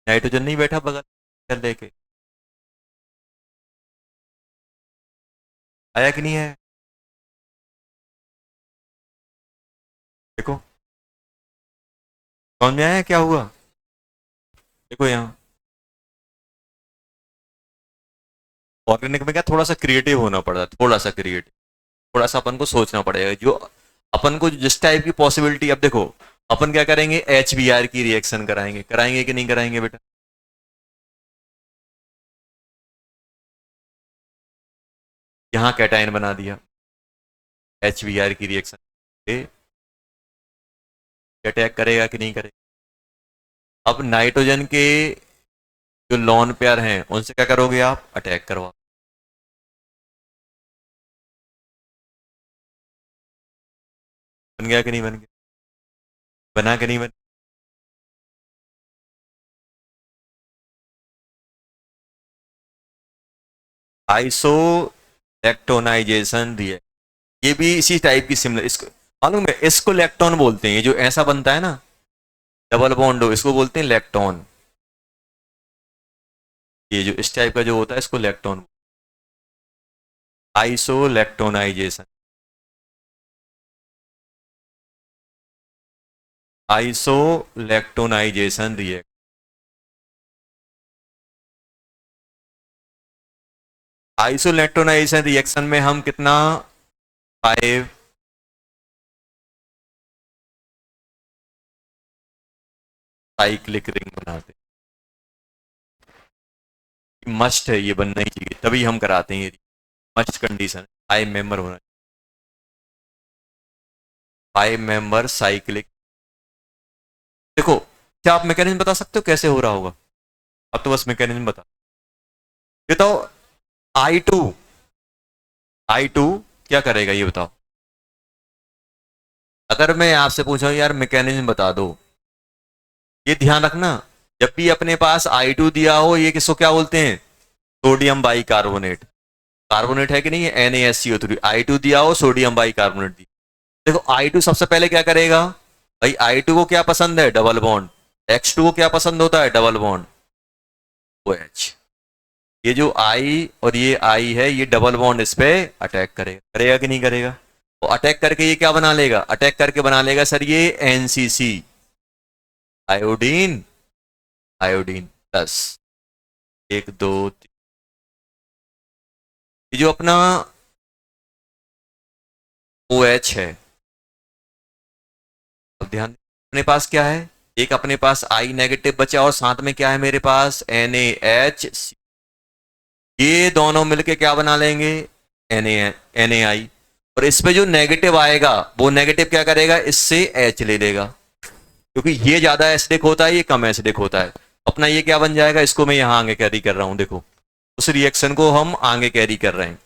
नाइट्रोजन नहीं बैठा बगल चल लेके, आया कि नहीं है? देखो, समझ में आया क्या हुआ? देखो यहाँ, ऑर्गेनिक में क्या थोड़ा सा क्रिएटिव होना पड़ता है, थोड़ा सा क्रिएटिव, थोड़ा सा अपन को सोचना पड़ेगा। जो अपन को जिस टाइप की पॉसिबिलिटी, अब देखो अपन क्या करेंगे, एच बी आर की रिएक्शन कराएंगे, कराएंगे कि नहीं कराएंगे बेटा? यहाँ कैटायन बना दिया, एच बी आर की रिएक्शन अटैक करेगा कि नहीं करेगा? अब नाइट्रोजन के जो लॉन पेयर हैं उनसे क्या करोगे आप, अटैक करवा। बन गया कि नहीं बन गया? बना कि नहीं बना? आइसो इलेक्ट्रोनाइजेशन रिएक्ट, ये भी इसी टाइप की सिमिलर, इसको मालूम है, इसको इलेक्ट्रॉन बोलते हैं, ये जो ऐसा बनता है ना डबल बॉन्ड हो, इसको बोलते हैं इलेक्ट्रॉन। ये जो इस टाइप का जो होता है इसको electron, isoelectronisation, isoelectronisation react. Isoelectronisation reaction में हम कितना, 5 साइक्लिक रिंग बनाते हैं। मस्ट है, ये बनना ही चाहिए, तभी हम कराते हैं, ये मस्ट कंडीशन, 5 मेंबर होना, 5 मेंबर साइक्लिक। देखो, क्या आप मैकेनिज्म बता सकते हो कैसे हो रहा होगा? अब तो बस मैकेनिज्म बता, ये तो I2, I2 क्या करेगा ये बताओ? अगर मैं आपसे पूछा यार मैकेनिज्म बता दो, ये ध्यान रखना, जब भी अपने पास I2 दिया हो, ये किसको क्या बोलते हैं, सोडियम बाई कार्बोनेट। कार्बोनेट है कि नहीं है, NaSCO3, I2 दिया हो, सोडियम बाई कार्बोनेट दी। देखो I2 सबसे पहले क्या करेगा, भाई I2 को क्या पसंद है, डबल बॉन्ड। X2 को क्या पसंद होता है, डबल बॉन्ड, OH। ये जो I और ये I है, ये डबल बॉन्ड इस पे अटैक करेगा, करेगा कि नहीं करेगा? तो अटैक करके ये क्या बना लेगा, अटैक करके बना लेगा सर ये NCC, आयोडीन, आयोडीन प्लस 1 2 3। ये जो अपना OH है, अब ध्यान, अपने पास क्या है, एक अपने पास I नेगेटिव बचा और साथ में क्या है मेरे पास, NaHC। ये दोनों मिलके क्या बना लेंगे, NaI। और इस पे जो नेगेटिव आएगा वो नेगेटिव क्या करेगा, इससे H ले लेगा, क्योंकि ये ज्यादा एसिडिक होता है, ये कम एसिडिक होता है। अपना ये क्या बन जाएगा, इसको मैं यहां आगे कैरी कर रहा हूं, देखो उस रिएक्शन को हम आगे कैरी कर रहे हैं।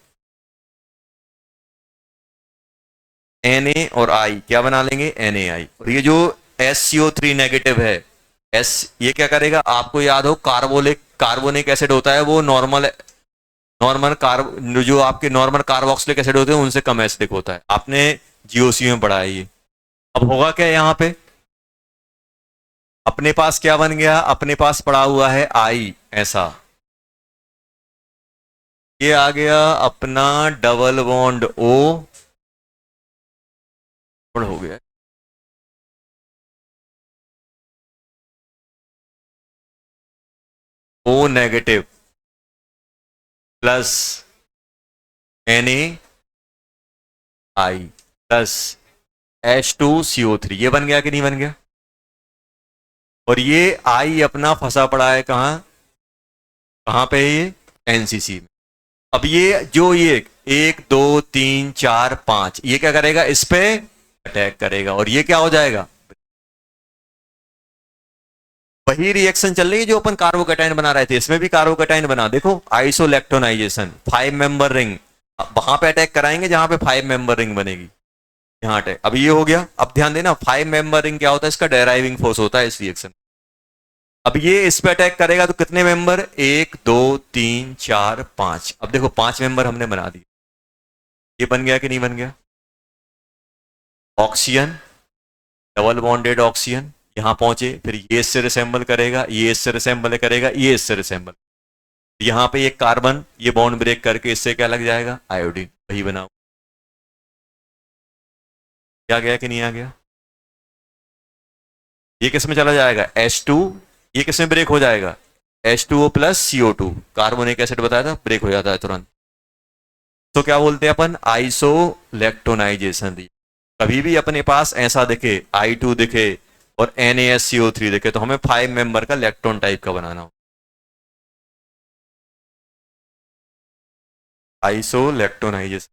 Na और I क्या बना लेंगे, NaI। और ये जो SCO3 नेगेटिव है, एस, ये क्या करेगा, आपको याद हो कार्बोलिक, कार्बोनिक एसिड होता है वो नॉर्मल, नॉर्मल कार्ब, जो आपके नॉर्मल कार्बोक्सिलिक एसिड होते हैं उनसे कम एसिडिक होता है, आपने जीओसी में पढ़ा है ये। अब होगा क्या यहाँ पे, अपने पास क्या बन गया, अपने पास पड़ा हुआ है आई ऐसा, ये आ गया अपना डबल बॉन्ड ओ, और हो गया O negative plus NaI plus H2CO3, ये बन गया कि नहीं बन गया? और ये आई अपना फंसा पड़ा है कहाँ, कहाँ पे है ये, NCC में। अब ये जो ये 1 2 3 4 5, ये क्या करेगा, इस पे अटैक करेगा और ये क्या हो जाएगा, वही रिएक्शन चल रही है जो अपन कार्बोकैटायन बना रहे थे, इसमें भी कार्बोकैटायन बना, देखो आइसोइलेक्ट्रोनाइजेशन, 5 मेंबर रिंग, वहां पे अटैक कराएंगे जहां पे 5 मेंबर रिंग बनेगी, यहाँ अटैक। अब ये हो गया, अब ध्यान देना 5 मेंबर रिंग क्या होता है, इसका डेराइविंग फोर्स होता है इस रिएक्शन। अब ये इस पे अटैक करेगा तो कितने मेंबर, 1 2 3 4 5, अब देखो 5 मेंबर हमने बना दिए, ये बन गया कि नहीं बन गया, ऑक्सीजन, डबल बॉन्डेड ऑक्सीजन यहां पहुंचे, फिर ये इससे रिसेंबल करेगा, ये इससे रिसेंबल करेगा, ये इससे रिसेंबल, यहां पे ये कार्बन ये बॉन्ड ब्रेक करके इससे क्या लग जाएगा, आयोडीन, वही बनाओ। क्या गया कि नहीं आ गया, ये किस में चला जाएगा, H2, ये किस में ब्रेक हो जाएगा, H2O plus CO2, carbonic acid बताया था ब्रेक हो जाता है तुरंत। तो क्या बोलते हैं अपन, आइसोइलेक्ट्रोनाइजेशन। कभी भी अपने पास ऐसा दिखे I2 दिखे और NaSCO3 दिखे तो हमें 5 मेंबर का इलेक्ट्रॉन टाइप का बनाना हो, आइसोइलेक्ट्रोनाइजेशन।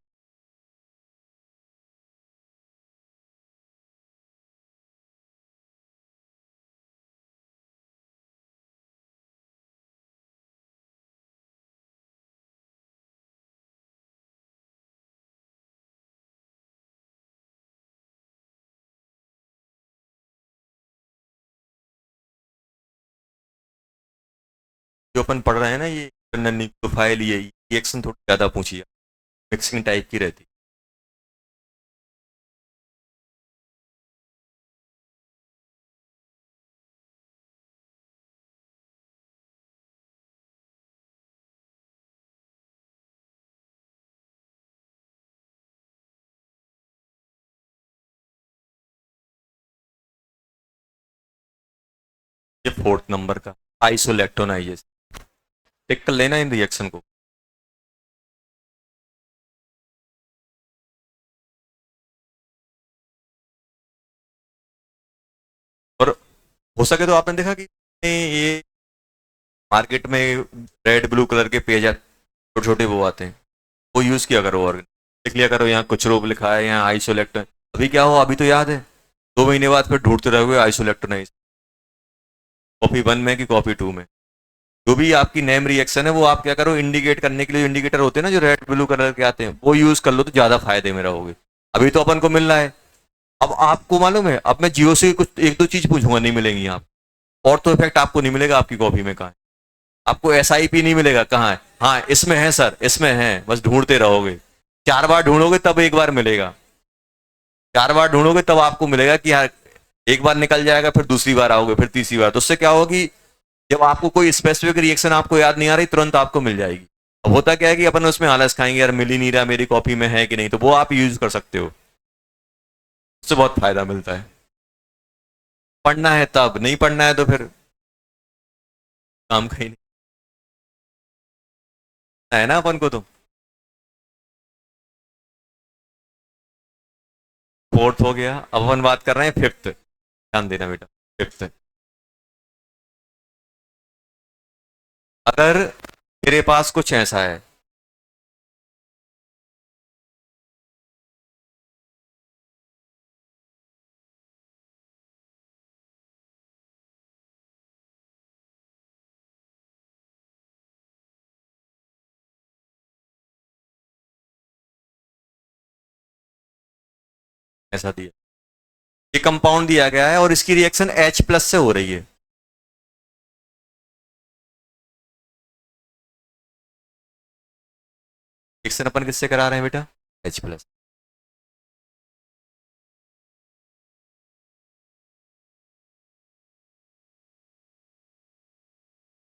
जो अपन पढ़ रहे हैं ना ये न्यूक्लियोफाइल, ये रिएक्शन थोड़ी ज्यादा पूछी है, मिक्सिंग टाइप की रहती। ये 4th नंबर का आइसोइलेक्ट्रोनाइजेशन, टिक कर लेना इन रिएक्शन को। और हो सके तो आपने देखा कि ये मार्केट में रेड ब्लू कलर के पेज छोटे छोटे वो आते हैं, वो यूज किया करो और देख लिया करो, यहाँ कुछ रोग लिखा है, यहाँ आइसोइलेक्ट्रो, अभी क्या हो, अभी तो याद है, 2 महीने बाद फिर ढूंढते रहोगे आइसोइलेक्ट्रोनाइज, कॉपी 1 में कि कॉपी 2 में, जो भी आपकी नेम रिएक्शन है वो आप क्या करो, इंडिकेट करने के लिए इंडिकेटर होते हैं ना जो रेड ब्लू कलर के आते हैं, वो यूज कर लो तो ज्यादा फायदे में रहोगे। अभी तो अपन को मिल रहा है, अब आपको मालूम है, अब मैं जियो से कुछ 1 2 चीज पूछूंगा, नहीं मिलेंगी आप, और तो इफेक्ट आपको नहीं मिलेगा आपकी कॉपी में, कहाँ है, आपको SIP नहीं मिलेगा, कहाँ है, हाँ इसमें है सर, इसमें है, बस ढूंढते रहोगे, 4 बार ढूंढोगे तब एक बार मिलेगा, 4 बार ढूंढोगे तब आपको मिलेगा कि यार एक बार निकल जाएगा, फिर दूसरी बार आओगे, फिर तीसरी बार, तो उससे क्या होगी, जब आपको कोई स्पेसिफिक रिएक्शन आपको याद नहीं आ रही तुरंत आपको मिल जाएगी। अब होता क्या है कि अपन उसमें आलस खाएंगे, यार मिल ही नहीं रहा, मेरी कॉपी में है कि नहीं, तो वो आप यूज कर सकते हो, उससे बहुत फायदा मिलता है। पढ़ना है तब, नहीं पढ़ना है तो फिर काम का ही नहीं है ना अपन को तो। 4th हो गया, अब अपन बात कर रहे हैं 5th, ध्यान देना बेटा, 5th, अगर मेरे पास कुछ ऐसा है, ऐसा दिया, ये कंपाउंड दिया गया है और इसकी रिएक्शन H+ से हो रही है, रिएक्शन अपन किससे करा रहे हैं बेटा, H+।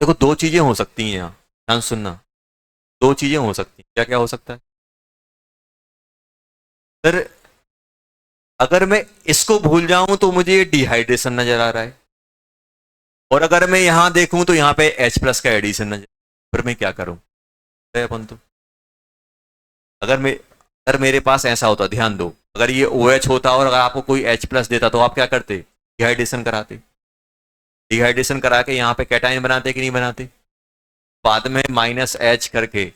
देखो 2 चीजें हो सकती हैं यहाँ, ध्यान सुनना, 2 चीजें हो सकती हैं, क्या क्या हो सकता है सर, अगर मैं इसको भूल जाऊं तो मुझे ये डिहाइड्रेशन नजर आ रहा है, और अगर मैं यहां देखूं तो यहाँ पे H+ का एडिशन नजर, फिर मैं क्या करूं, अपन तो, अगर मैं, अगर मेरे पास ऐसा होता, ध्यान दो, अगर ये OH होता और अगर आपको कोई H+ देता तो आप क्या करते, डिहाइड्रेशन कराते, डिहाइड्रेशन करा के यहाँ पे कैटाइन बनाते कि नहीं बनाते, बाद में -H करके,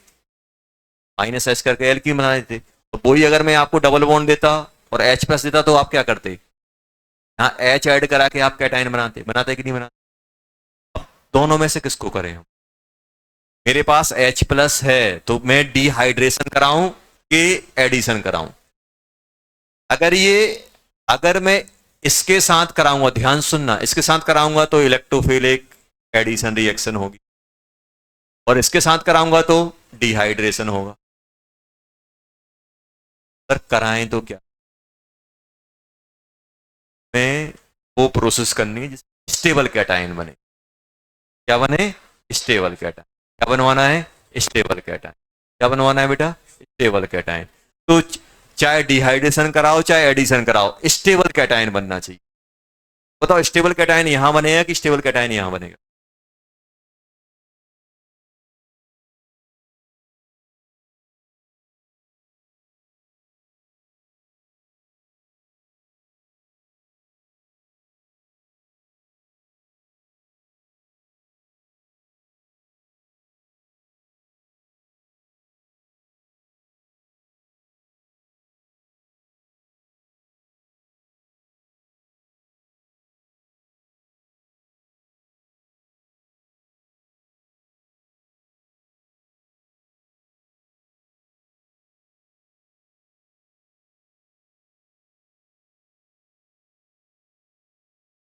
-H करके एल्कीन बना देते, तो वही अगर मैं आपको डबल बॉन्ड देता और H+ देता तो आप क्या करते, यहाँ H ऐड करा के आप कैटाइन बनाते, बनाते कि नहीं बनाते, दोनों में से किसको करें हम? मेरे पास H+ है तो मैं डिहाइड्रेशन कराऊं कि एडिशन कराऊं? अगर ये अगर मैं इसके साथ कराऊंगा, ध्यान सुनना, इसके साथ कराऊंगा तो इलेक्ट्रोफिलिक एडिशन रिएक्शन होगी, और इसके साथ कराऊंगा तो डिहाइड्रेशन होगा। पर कराएं तो क्या? मैं वो प्रोसेस करनी है जिसमें स्टेबल कैटायन बने। क्या बने? Stable cation. क्या बनवाना है? Stable cation. क्या बनवाना है बेटा? Stable cation. तो चाहे डिहाइड्रेशन कराओ चाहे एडिशन कराओ, स्टेबल कैटायन बनना चाहिए। बताओ, स्टेबल कैटायन यहां बनेगा कि स्टेबल कैटायन यहां बनेगा?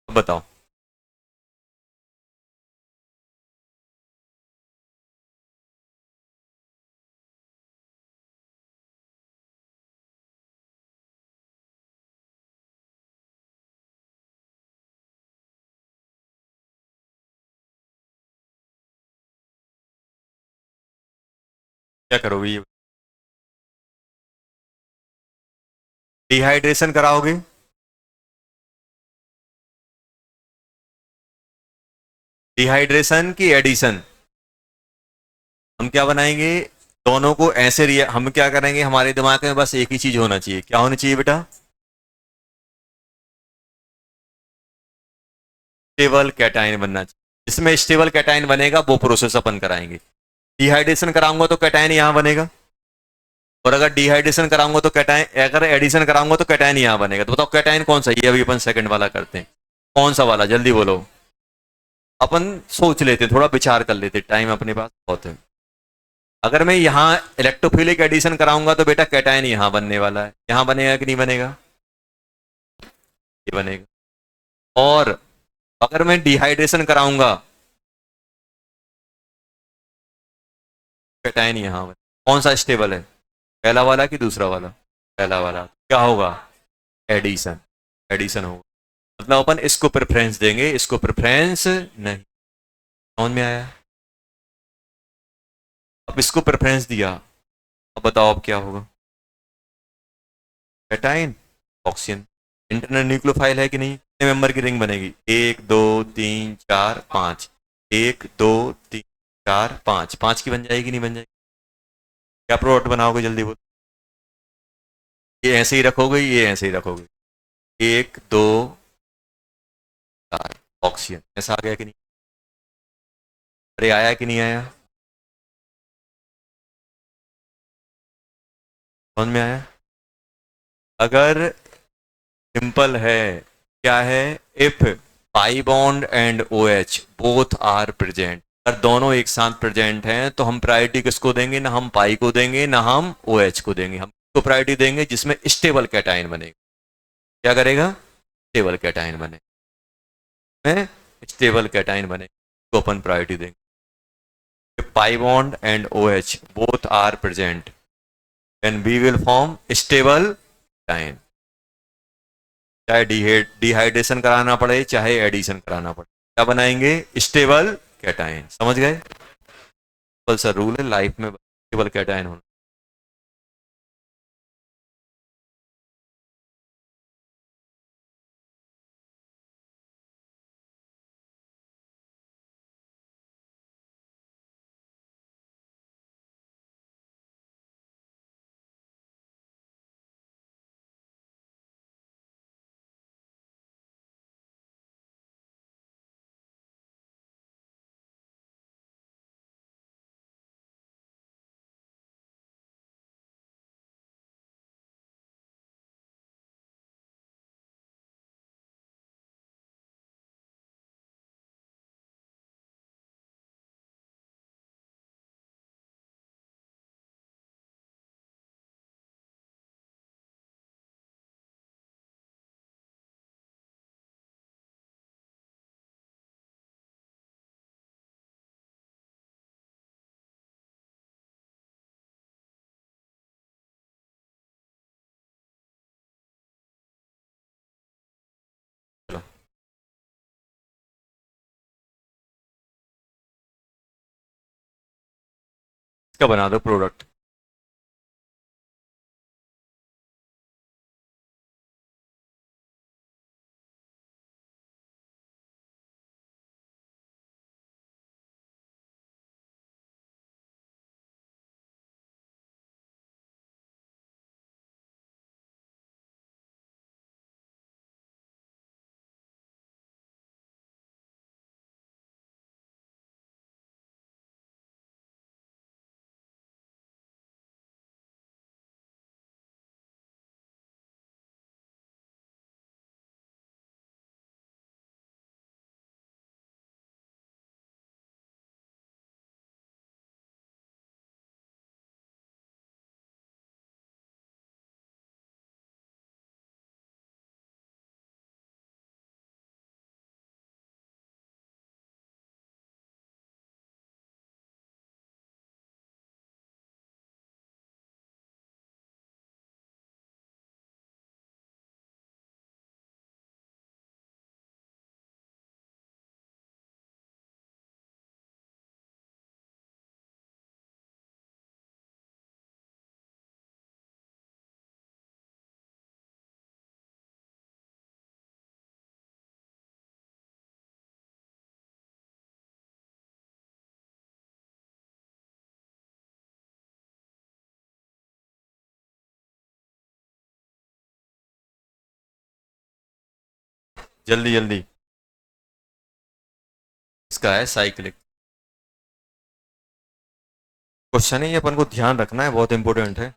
अब बताओ। क्या करोगे ये? डिहाइड्रेशन कराओगे? डिहाइड्रेशन की एडिशन? हम क्या बनाएंगे? दोनों को ऐसे हम क्या करेंगे, हमारे दिमाग में बस एक ही चीज होना चाहिए। क्या होनी चाहिए बेटा? स्टेबल कैटायन बनना चाहिए। जिसमें स्टेबल कैटायन बनेगा वो प्रोसेस अपन कराएंगे। डिहाइड्रेशन कराऊंगा तो कैटायन यहां बनेगा, और अगर डिहाइड्रेशन कराऊंगा तो कैटायन, अगर एडिशन कराऊंगा तो कैटायन यहां बनेगा। तो बताओ कैटायन कौन सा? ये अभी अपन सेकंड वाला करते हैं। कौन सा वाला? जल्दी बोलो। अपन सोच लेते, थोड़ा विचार कर लेते, टाइम अपने पास बहुत है। अगर मैं यहाँ इलेक्ट्रोफिलिक एडिशन कराऊंगा तो बेटा कैटायन यहां बनने वाला है। यहां बनेगा कि नहीं बनेगा? ये बनेगा। और अगर मैं डिहाइड्रेशन कराऊंगा, कैटायन यहां बने। कौन सा स्टेबल है? पहला वाला कि दूसरा वाला? पहला वाला। क्या होगा? एडिशन। एडिशन होगा। मतलब अपन इसको प्रेफरेंस देंगे, इसको प्रेफरेंस नहीं। समझ में आया? अब इसको प्रेफरेंस दिया। अब बताओ अब क्या होगा? Cation, oxygen. इंटरनल न्यूक्लियोफाइल है कि नहीं? कितने मेंबर की रिंग बनेगी? 1 2 3 4 5। 1 2 3 4 5, 5 की बन जाएगी नहीं बन जाएगी? क्या प्रोडक्ट बनाओगे जल्दी बोलो? ये ऐसे ही रखोगे, ये ऐसे ही रखोगे? 1 2 4, ऑक्सीजन। ऐसा आ गया कि नहीं? अरे आया कि नहीं आया? समझ में आया? अगर सिंपल है, क्या है? If pi bond and O H both are present, अगर दोनों एक साथ प्रेजेंट हैं तो हम प्रायोरिटी किसको देंगे? ना हम पाई को देंगे ना हम ओ एच को देंगे। हम को प्रायोरिटी देंगे जिसमें स्टेबल कैटायन बनेगा। क्या करेगा? स्टेबल कैटायन बने। में स्टेबल कैटायन बने तो अपन प्रायोरिटी देंगे। Pi bond and O H both are present, then we will form stable cation. चाहे डिहाइड्रेशन कराना पड़े चाहे एडिशन कराना पड़े, क्या बनाएंगे? Stable cation. समझ गए? सिंपल सा रूल है लाइफ में, स्टेबल कैटायन होना। इसका बना दो प्रोडक्ट। जल्दी जल्दी। इसका है साइक्लिक। क्वेश्चन है ये, अपन को ध्यान रखना है, बहुत इंपॉर्टेंट है।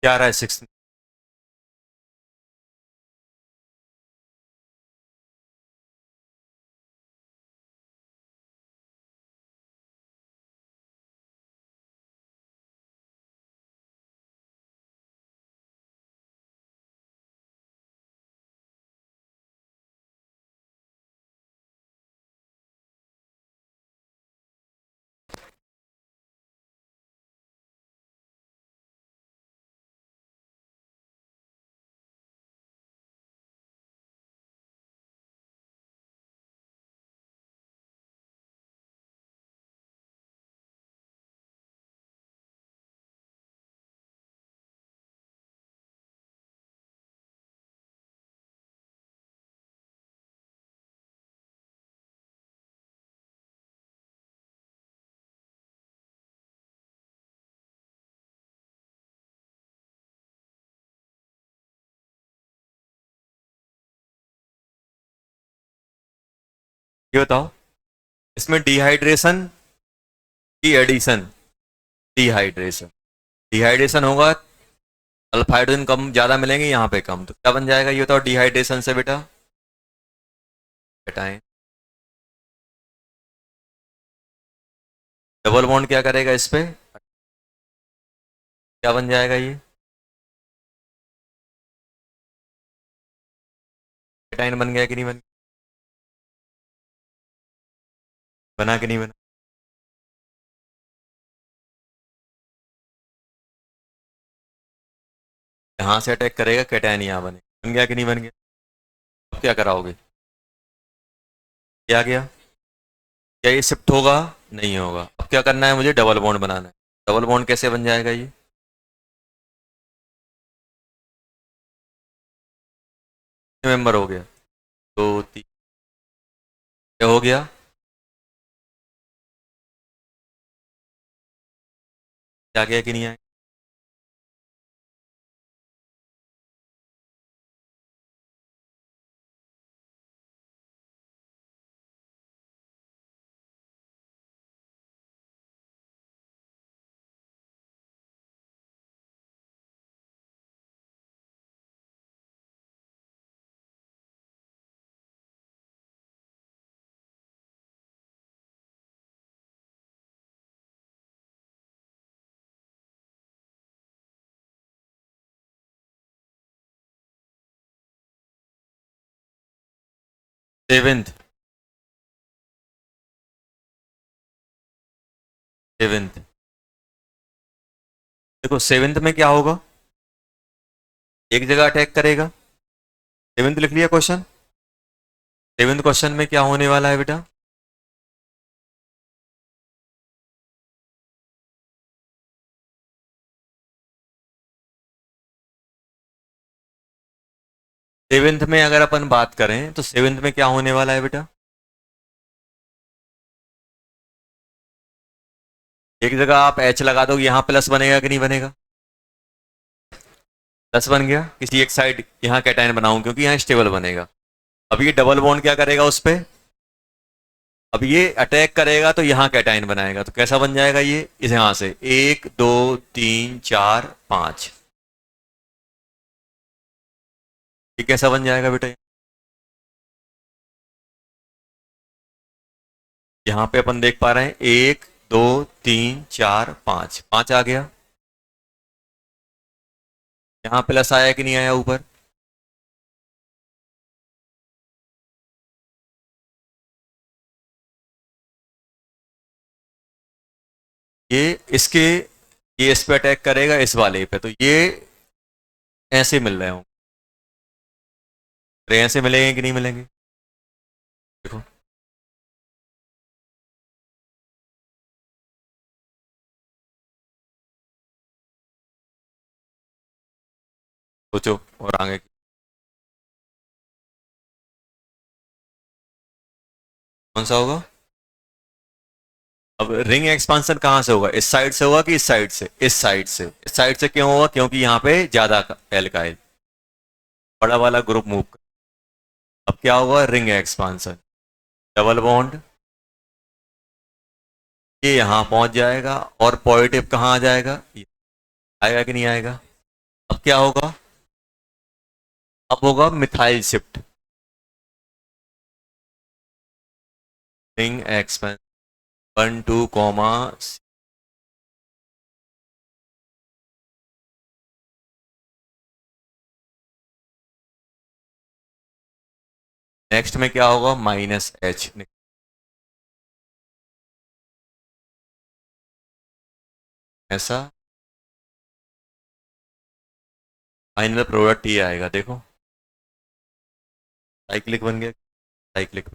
क्या आ रहा है 6? ये बताओ, इसमें डिहाइड्रेशन की एडिशन, डिहाइड्रेशन, डिहाइड्रेशन होगा, अल्फा हाइड्रोजन कम ज्यादा मिलेंगे, यहाँ पे कम, तो क्या बन जाएगा ये बताओ डिहाइड्रेशन से बेटा? बेटाएं, डबल बॉन्ड क्या करेगा इस पे? क्या बन जाएगा ये? बेटाइन बन गया कि नहीं बन? बना कि नहीं बना? यहाँ से अटैक करेगा, कैटायन यहाँ बन गया कि नहीं बन गया? अब क्या कराओगे? क्या गया? क्या ये शिफ्ट होगा? नहीं होगा। अब क्या करना है मुझे? डबल बॉन्ड बनाना है। डबल बॉन्ड कैसे बन जाएगा ये? मेंबर हो गया, दो तीन, क्या हो गया? क्या गया कि नहीं आया? Seventh, seventh. देखो सेवेंथ में क्या होगा, एक जगह अटैक करेगा। सेवेंथ लिख लिया क्वेश्चन। सेवेंथ क्वेश्चन में क्या होने वाला है बेटा? सेवेंथ में अगर अपन बात करें तो सेवेंथ में क्या होने वाला है बेटा? एक जगह आप एच लगा दोगे, यहां प्लस बनेगा कि नहीं बनेगा? प्लस बन गया। किसी एक साइड यहाँ कैटायन बनाऊं क्योंकि यहाँ स्टेबल बनेगा। अब ये डबल बॉन्ड क्या करेगा उस पे? अब ये अटैक करेगा तो यहाँ कैटायन बनाएगा, तो कैसा बन जाएगा ये? इस यहां से 1 2 3 4 5, ये कैसा बन जाएगा बेटा? यहाँ पे अपन देख पा रहे हैं 1 2 3 4 5, 5 आ गया। यहाँ प्लस आया कि नहीं आया ऊपर? ये इसके, ये इस पे अटैक करेगा इस वाले पे, तो ये ऐसे मिल रहे हो। अरे ऐसे मिलेंगे कि नहीं मिलेंगे? देखो, सोचो और आगे कौन सा होगा? अब रिंग एक्सपांसन कहां से होगा? इस साइड से होगा कि इस साइड से? इस साइड से। इस साइड से क्यों होगा? क्योंकि यहाँ पे ज्यादा एल्काइल, बड़ा वाला ग्रुप मूव कर। अब क्या होगा? रिंग एक्सपांसन, डबल बॉन्ड ये यहां पहुंच जाएगा और पॉजिटिव कहां आ जाएगा? ये आएगा कि नहीं आएगा? अब क्या होगा? अब होगा methyl shift, ring expense 1 2 next में क्या होगा? -H, ऐसा फाइनल प्रोडक्ट ये आएगा। देखो साइक्लिक बन गया, साइक्लिक।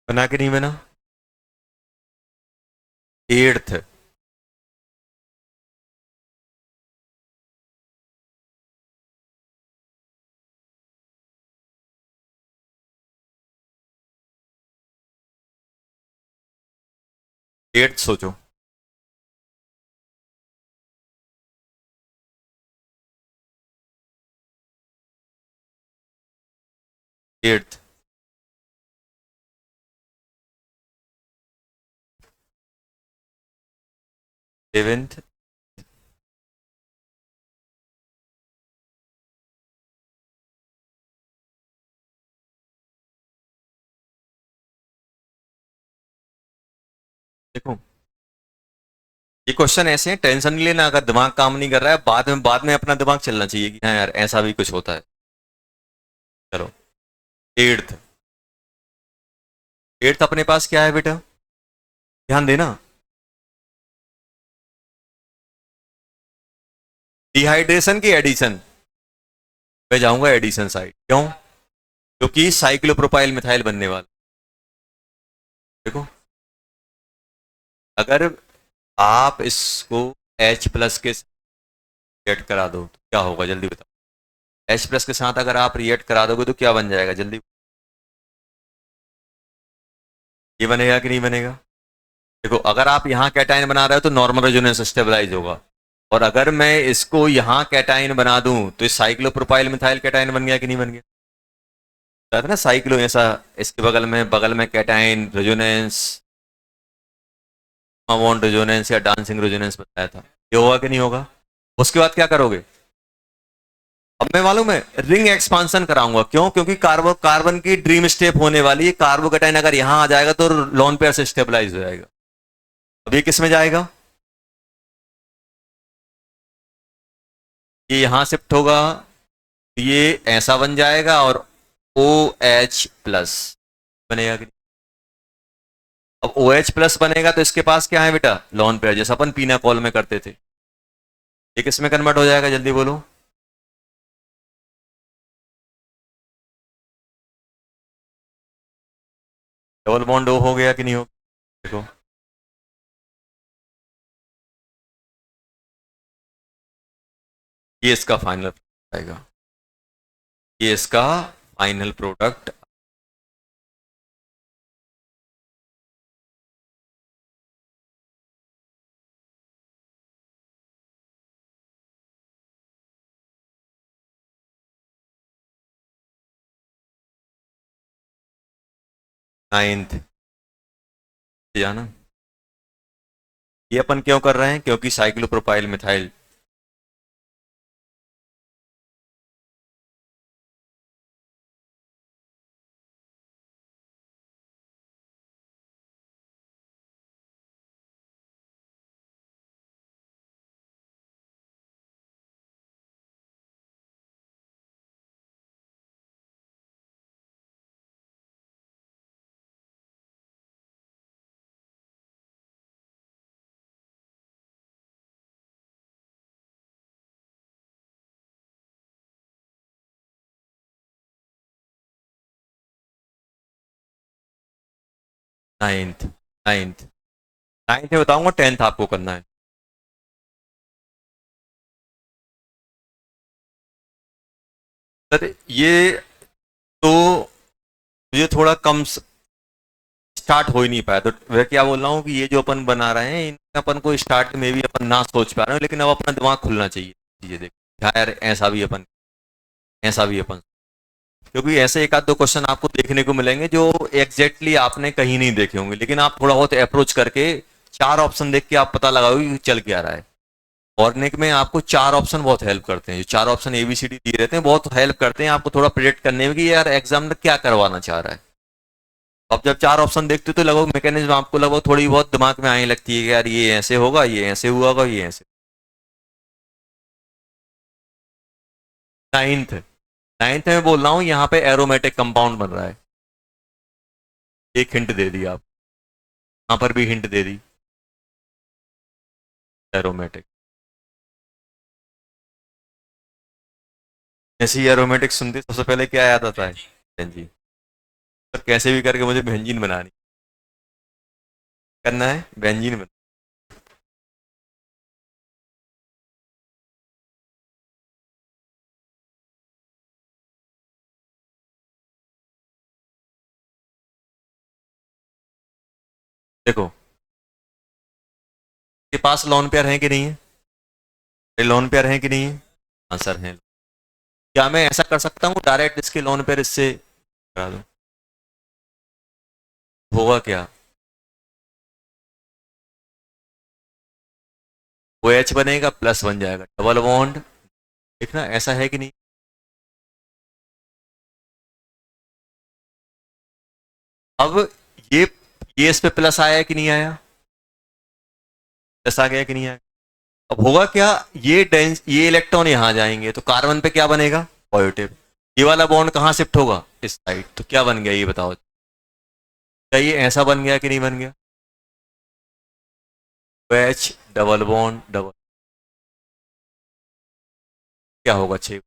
बना के नहीं बना? एट्थ, एट्थ सोचो। एट्थ, सेवेंथ, देखो ये क्वेश्चन ऐसे हैं, टेंशन नहीं लेना अगर दिमाग काम नहीं कर रहा है। बाद में अपना दिमाग चलना चाहिए कि हाँ यार ऐसा भी कुछ होता है। चलो एट्थ, एट्थ अपने पास क्या है बेटा? ध्यान देना, डिहाइड्रेशन की एडिशन। मैं जाऊंगा एडिशन साइड, क्यों? क्योंकि साइक्लोप्रोपाइल मिथाइल बनने वाला। देखो अगर आप इसको H+ के रिएक्ट करा दो तो क्या होगा जल्दी बताओ। H प्लस के साथ अगर आप रिएक्ट करा दोगे तो क्या बन जाएगा जल्दी। ये बनेगा कि नहीं बनेगा। देखो अगर आप यहाँ कैटाइन बना रहे हो तो नॉर्मल रेजोनेंस स्टेबलाइज होगा, और अगर मैं इसको यहाँ कैटाइन बना दूं तो इस साइक्लोप्रोपाइल मिथाइल कैटाइन बन गया कि नहीं बन गया। था ना साइक्लो ऐसा, इसके बगल में कैटाइन रेजोनेंस, बॉन्ड रेजोनेंस या डांसिंग रेजोनेंस बताया था। ये होगा कि नहीं होगा। उसके बाद क्या करोगे, अब मैं मालूम है रिंग एक्सपांसन कराऊंगा। क्यों, क्योंकि कार्बन की ड्रीम स्टेप होने वाली है। कार्बोकेटाइन अगर यहां आ जाएगा तो लोन पेयर से स्टेबलाइज हो जाएगा। अब ये किस में जाएगा, ये यहां शिफ्ट होगा, ये ऐसा बन जाएगा और OH प्लस बनेगा कि नहीं? अब OH प्लस बनेगा तो इसके पास क्या है बेटा, लोन पेयर, जैसा अपन पीना कॉल में करते थे। ये किस में कन्वर्ट हो जाएगा जल्दी बोलो। डबल बॉन्ड O हो गया कि नहीं हो। देखो ये इसका फाइनल आएगा, ये इसका फाइनल प्रोडक्ट। नाइन्थ जाना, ये अपन क्यों कर रहे हैं, क्योंकि cyclopropyl methyl ninth ninth ninth में बताऊंगा, टेंथ आपको करना है। सर ये तो मुझे थोड़ा कम स्टार्ट हो ही नहीं पाया, तो वह क्या बोल रहा हूँ कि ये जो अपन बना रहे हैं इन अपन को स्टार्ट में भी अपन ना सोच पा रहे हैं, लेकिन अब अपना दिमाग खुलना चाहिए। ये देख यार ऐसा भी अपन, ऐसा भी अपन, क्योंकि ऐसे एक आध दो क्वेश्चन आपको देखने को मिलेंगे जो एग्जैक्टली आपने कहीं नहीं देखे होंगे, लेकिन आप थोड़ा बहुत अप्रोच करके चार ऑप्शन देख के आप पता लगाओगे कि चल क्या रहा है। ऑर्गेनिक में आपको चार ऑप्शन बहुत हेल्प करते हैं, जो चार ऑप्शन ABCD दिए रहते हैं बहुत हेल्प करते हैं आपको थोड़ा प्रिडिक्ट करने में कि यार एग्जाम में क्या करवाना चाह रहा है। अब जब चार ऑप्शन देखते हो तो लगभग मैकेनिज्म आपको लगभग थोड़ी बहुत दिमाग में आने लगती है कि यार ये ऐसे होगा, ये ऐसे हुआ होगा, ये ऐसे। नाइन्थ नाइन्थ में बोल रहा हूँ यहाँ पे एरोमेटिक कंपाउंड बन रहा है। एक हिंट दे दी आप, यहाँ पर भी हिंट दे दी, एरोमेटिक। ऐसी एरोमेटिक सुनते सबसे पहले क्या याद आता है, बेंजीन। पर कैसे भी करके मुझे बेंजीन बनानी करना है, बेंजीन बना। देखो के पास लोन पेयर है कि नहीं है, लोन पेयर है कि नहीं है, हाँ सर है। क्या मैं ऐसा कर सकता हूँ डायरेक्ट इसके लोन पेयर इससे करा दूं, होगा क्या, वो H बनेगा प्लस बन जाएगा डबल बॉन्ड। देखना ऐसा है कि नहीं। अब ये ये इस पे प्लस आया कि नहीं आया, प्लस आ गया कि नहीं आया। अब होगा क्या, ये इलेक्ट्रॉन यहां जाएंगे तो कार्बन पे क्या बनेगा, पॉजिटिव। ये वाला बॉन्ड कहां शिफ्ट होगा, इस साइड, तो क्या बन गया ये बताओ। क्या ये ऐसा बन गया कि नहीं बन गया, H डबल बॉन्ड डबल, क्या होगा 6।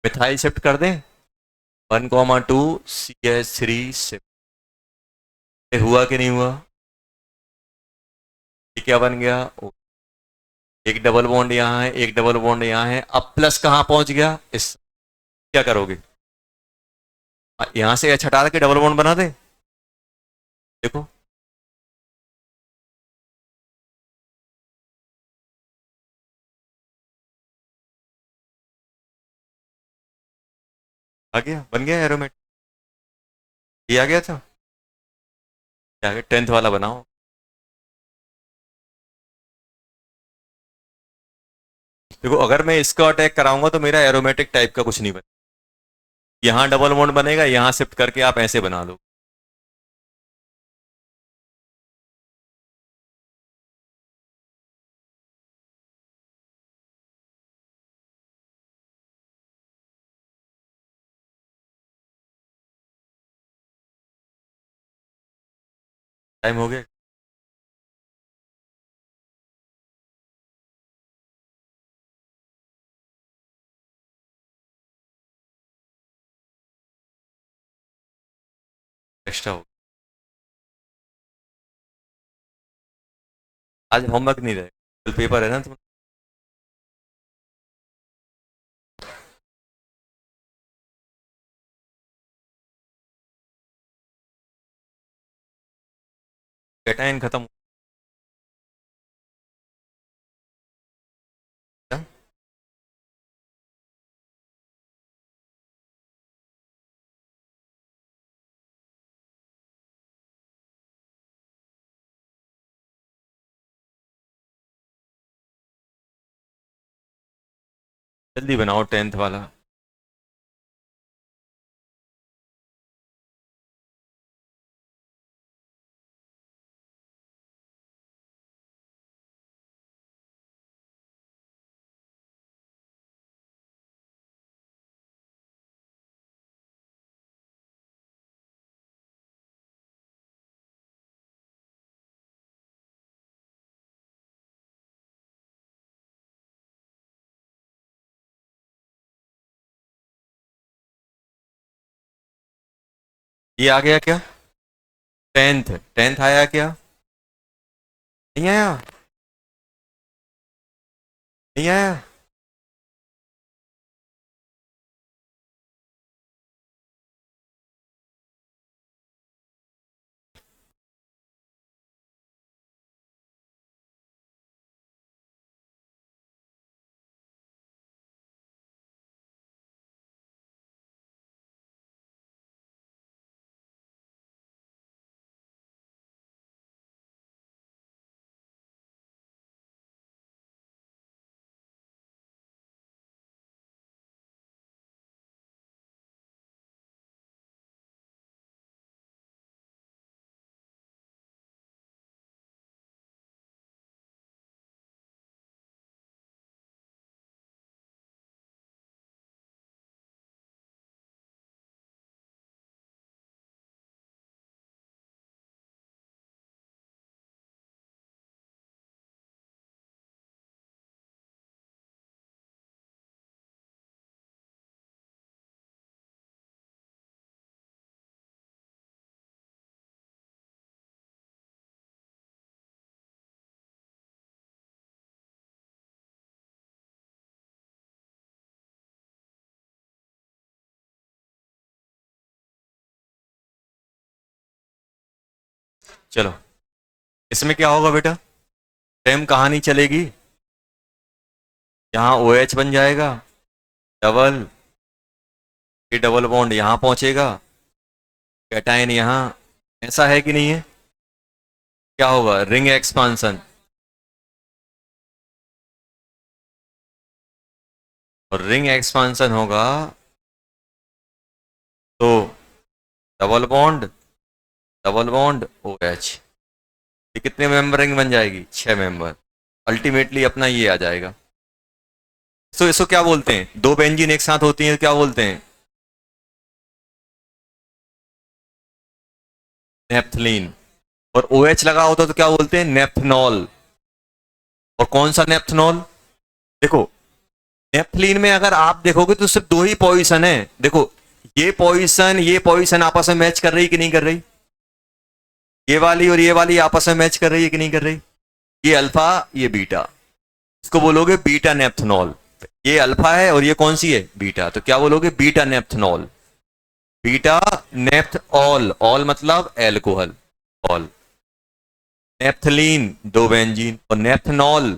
मिथाइल शिफ्ट कर दें 1,2 CH3 शिफ्ट, हुआ कि नहीं हुआ। ये क्या बन गया? एक डबल बॉन्ड यहाँ है, एक डबल बॉन्ड यहाँ है, अब प्लस कहाँ पहुंच गया? इस क्या करोगे? यहां से एच हटा के डबल बॉन्ड बना दे। देखो आ गया, बन गया एरोमेट। ये आ गया था, ये आ गया। 10th वाला बनाओ। देखो अगर मैं इसका अटैक कराऊंगा तो मेरा एरोमेटिक टाइप का कुछ नहीं बनेगा। यहाँ डबल बॉन्ड बनेगा, यहाँ शिफ्ट करके आप ऐसे बना लो। टाइम हो गया। एक्स्ट्रा हो, आज होमवर्क नहीं रहेगा, कल पेपर है ना तुम। कैटायन खत्म हो गया। जल्दी बनाओ 10th वाला। ये आ गया क्या? 10th आया क्या? नहीं आया? नहीं आया? चलो, इसमें क्या होगा बेटा? सेम कहानी चलेगी। यहाँ ओ एच बन जाएगा, डबल, ये डबल बॉन्ड यहाँ पहुंचेगा, कैटायन यहाँ। ऐसा है कि नहीं है? क्या होगा? Ring expansion. और रिंग एक्सपांसन होगा तो double bond, double bond O H. ये कितने मेंबर रिंग बन जाएगी? 6 मेंबर। अल्टीमेटली अपना ये आ जाएगा। तो इसको क्या बोलते हैं? दो बेंजीन एक साथ होती हैं, क्या बोलते हैं? नेप्थलीन। और ओ एच लगा होता तो क्या बोलते हैं? नेप्थनॉल। और कौन सा नेप्थनॉल? देखो, नेप्थलीन में अगर आप देखोगे तो सिर्फ दो ही पोजीशन है। देखो, ये पोजीशन आपस में मैच कर रही कि नहीं कर रही? ये वाली और ये वाली आपस में मैच कर रही है कि नहीं कर रही? ये अल्फा, ये बीटा, इसको बोलोगे बीटा नेप्थनॉल। ये अल्फा है और ये कौन सी है, बीटा, तो क्या बोलोगे, बीटा नेप्थनॉल। बीटा नेप्थऑल, ऑल मतलब एल्कोहल, ऑल। नेप्थलीन दो बेंजीन, और नेप्थनॉल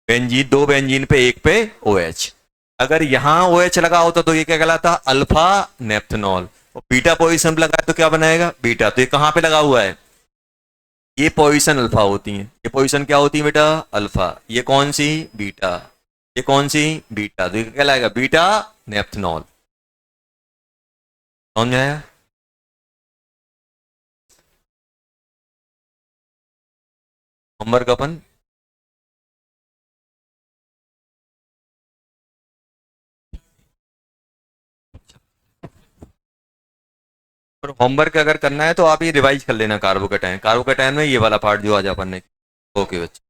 बेंजीन, दो बेंजीन पे एक पे OH। अगर यहां OH लगा होता तो ये क्या कहलाता, अल्फा नेप्थनॉल। और बीटा पोजीशन लगा है तो क्या बनाएगा, बीटा। तो ये कहां पे लगा हुआ है, ये पोजीशन अल्फा होती है, ये पोजीशन क्या होती है बेटा, अल्फा। ये कौन सी, बीटा। ये कौन सी, बीटा। तो ये क्या कहलाएगा, बीटा नेप्थनॉल। समझ में आया? होमवर्क अपन और होमवर्क अगर करना है तो आप ये रिवाइज कर लेना कार्बोकेटाइन। कार्बोकेटाइन में ये वाला पार्ट जो आज अपन ने। ओके बच्चे।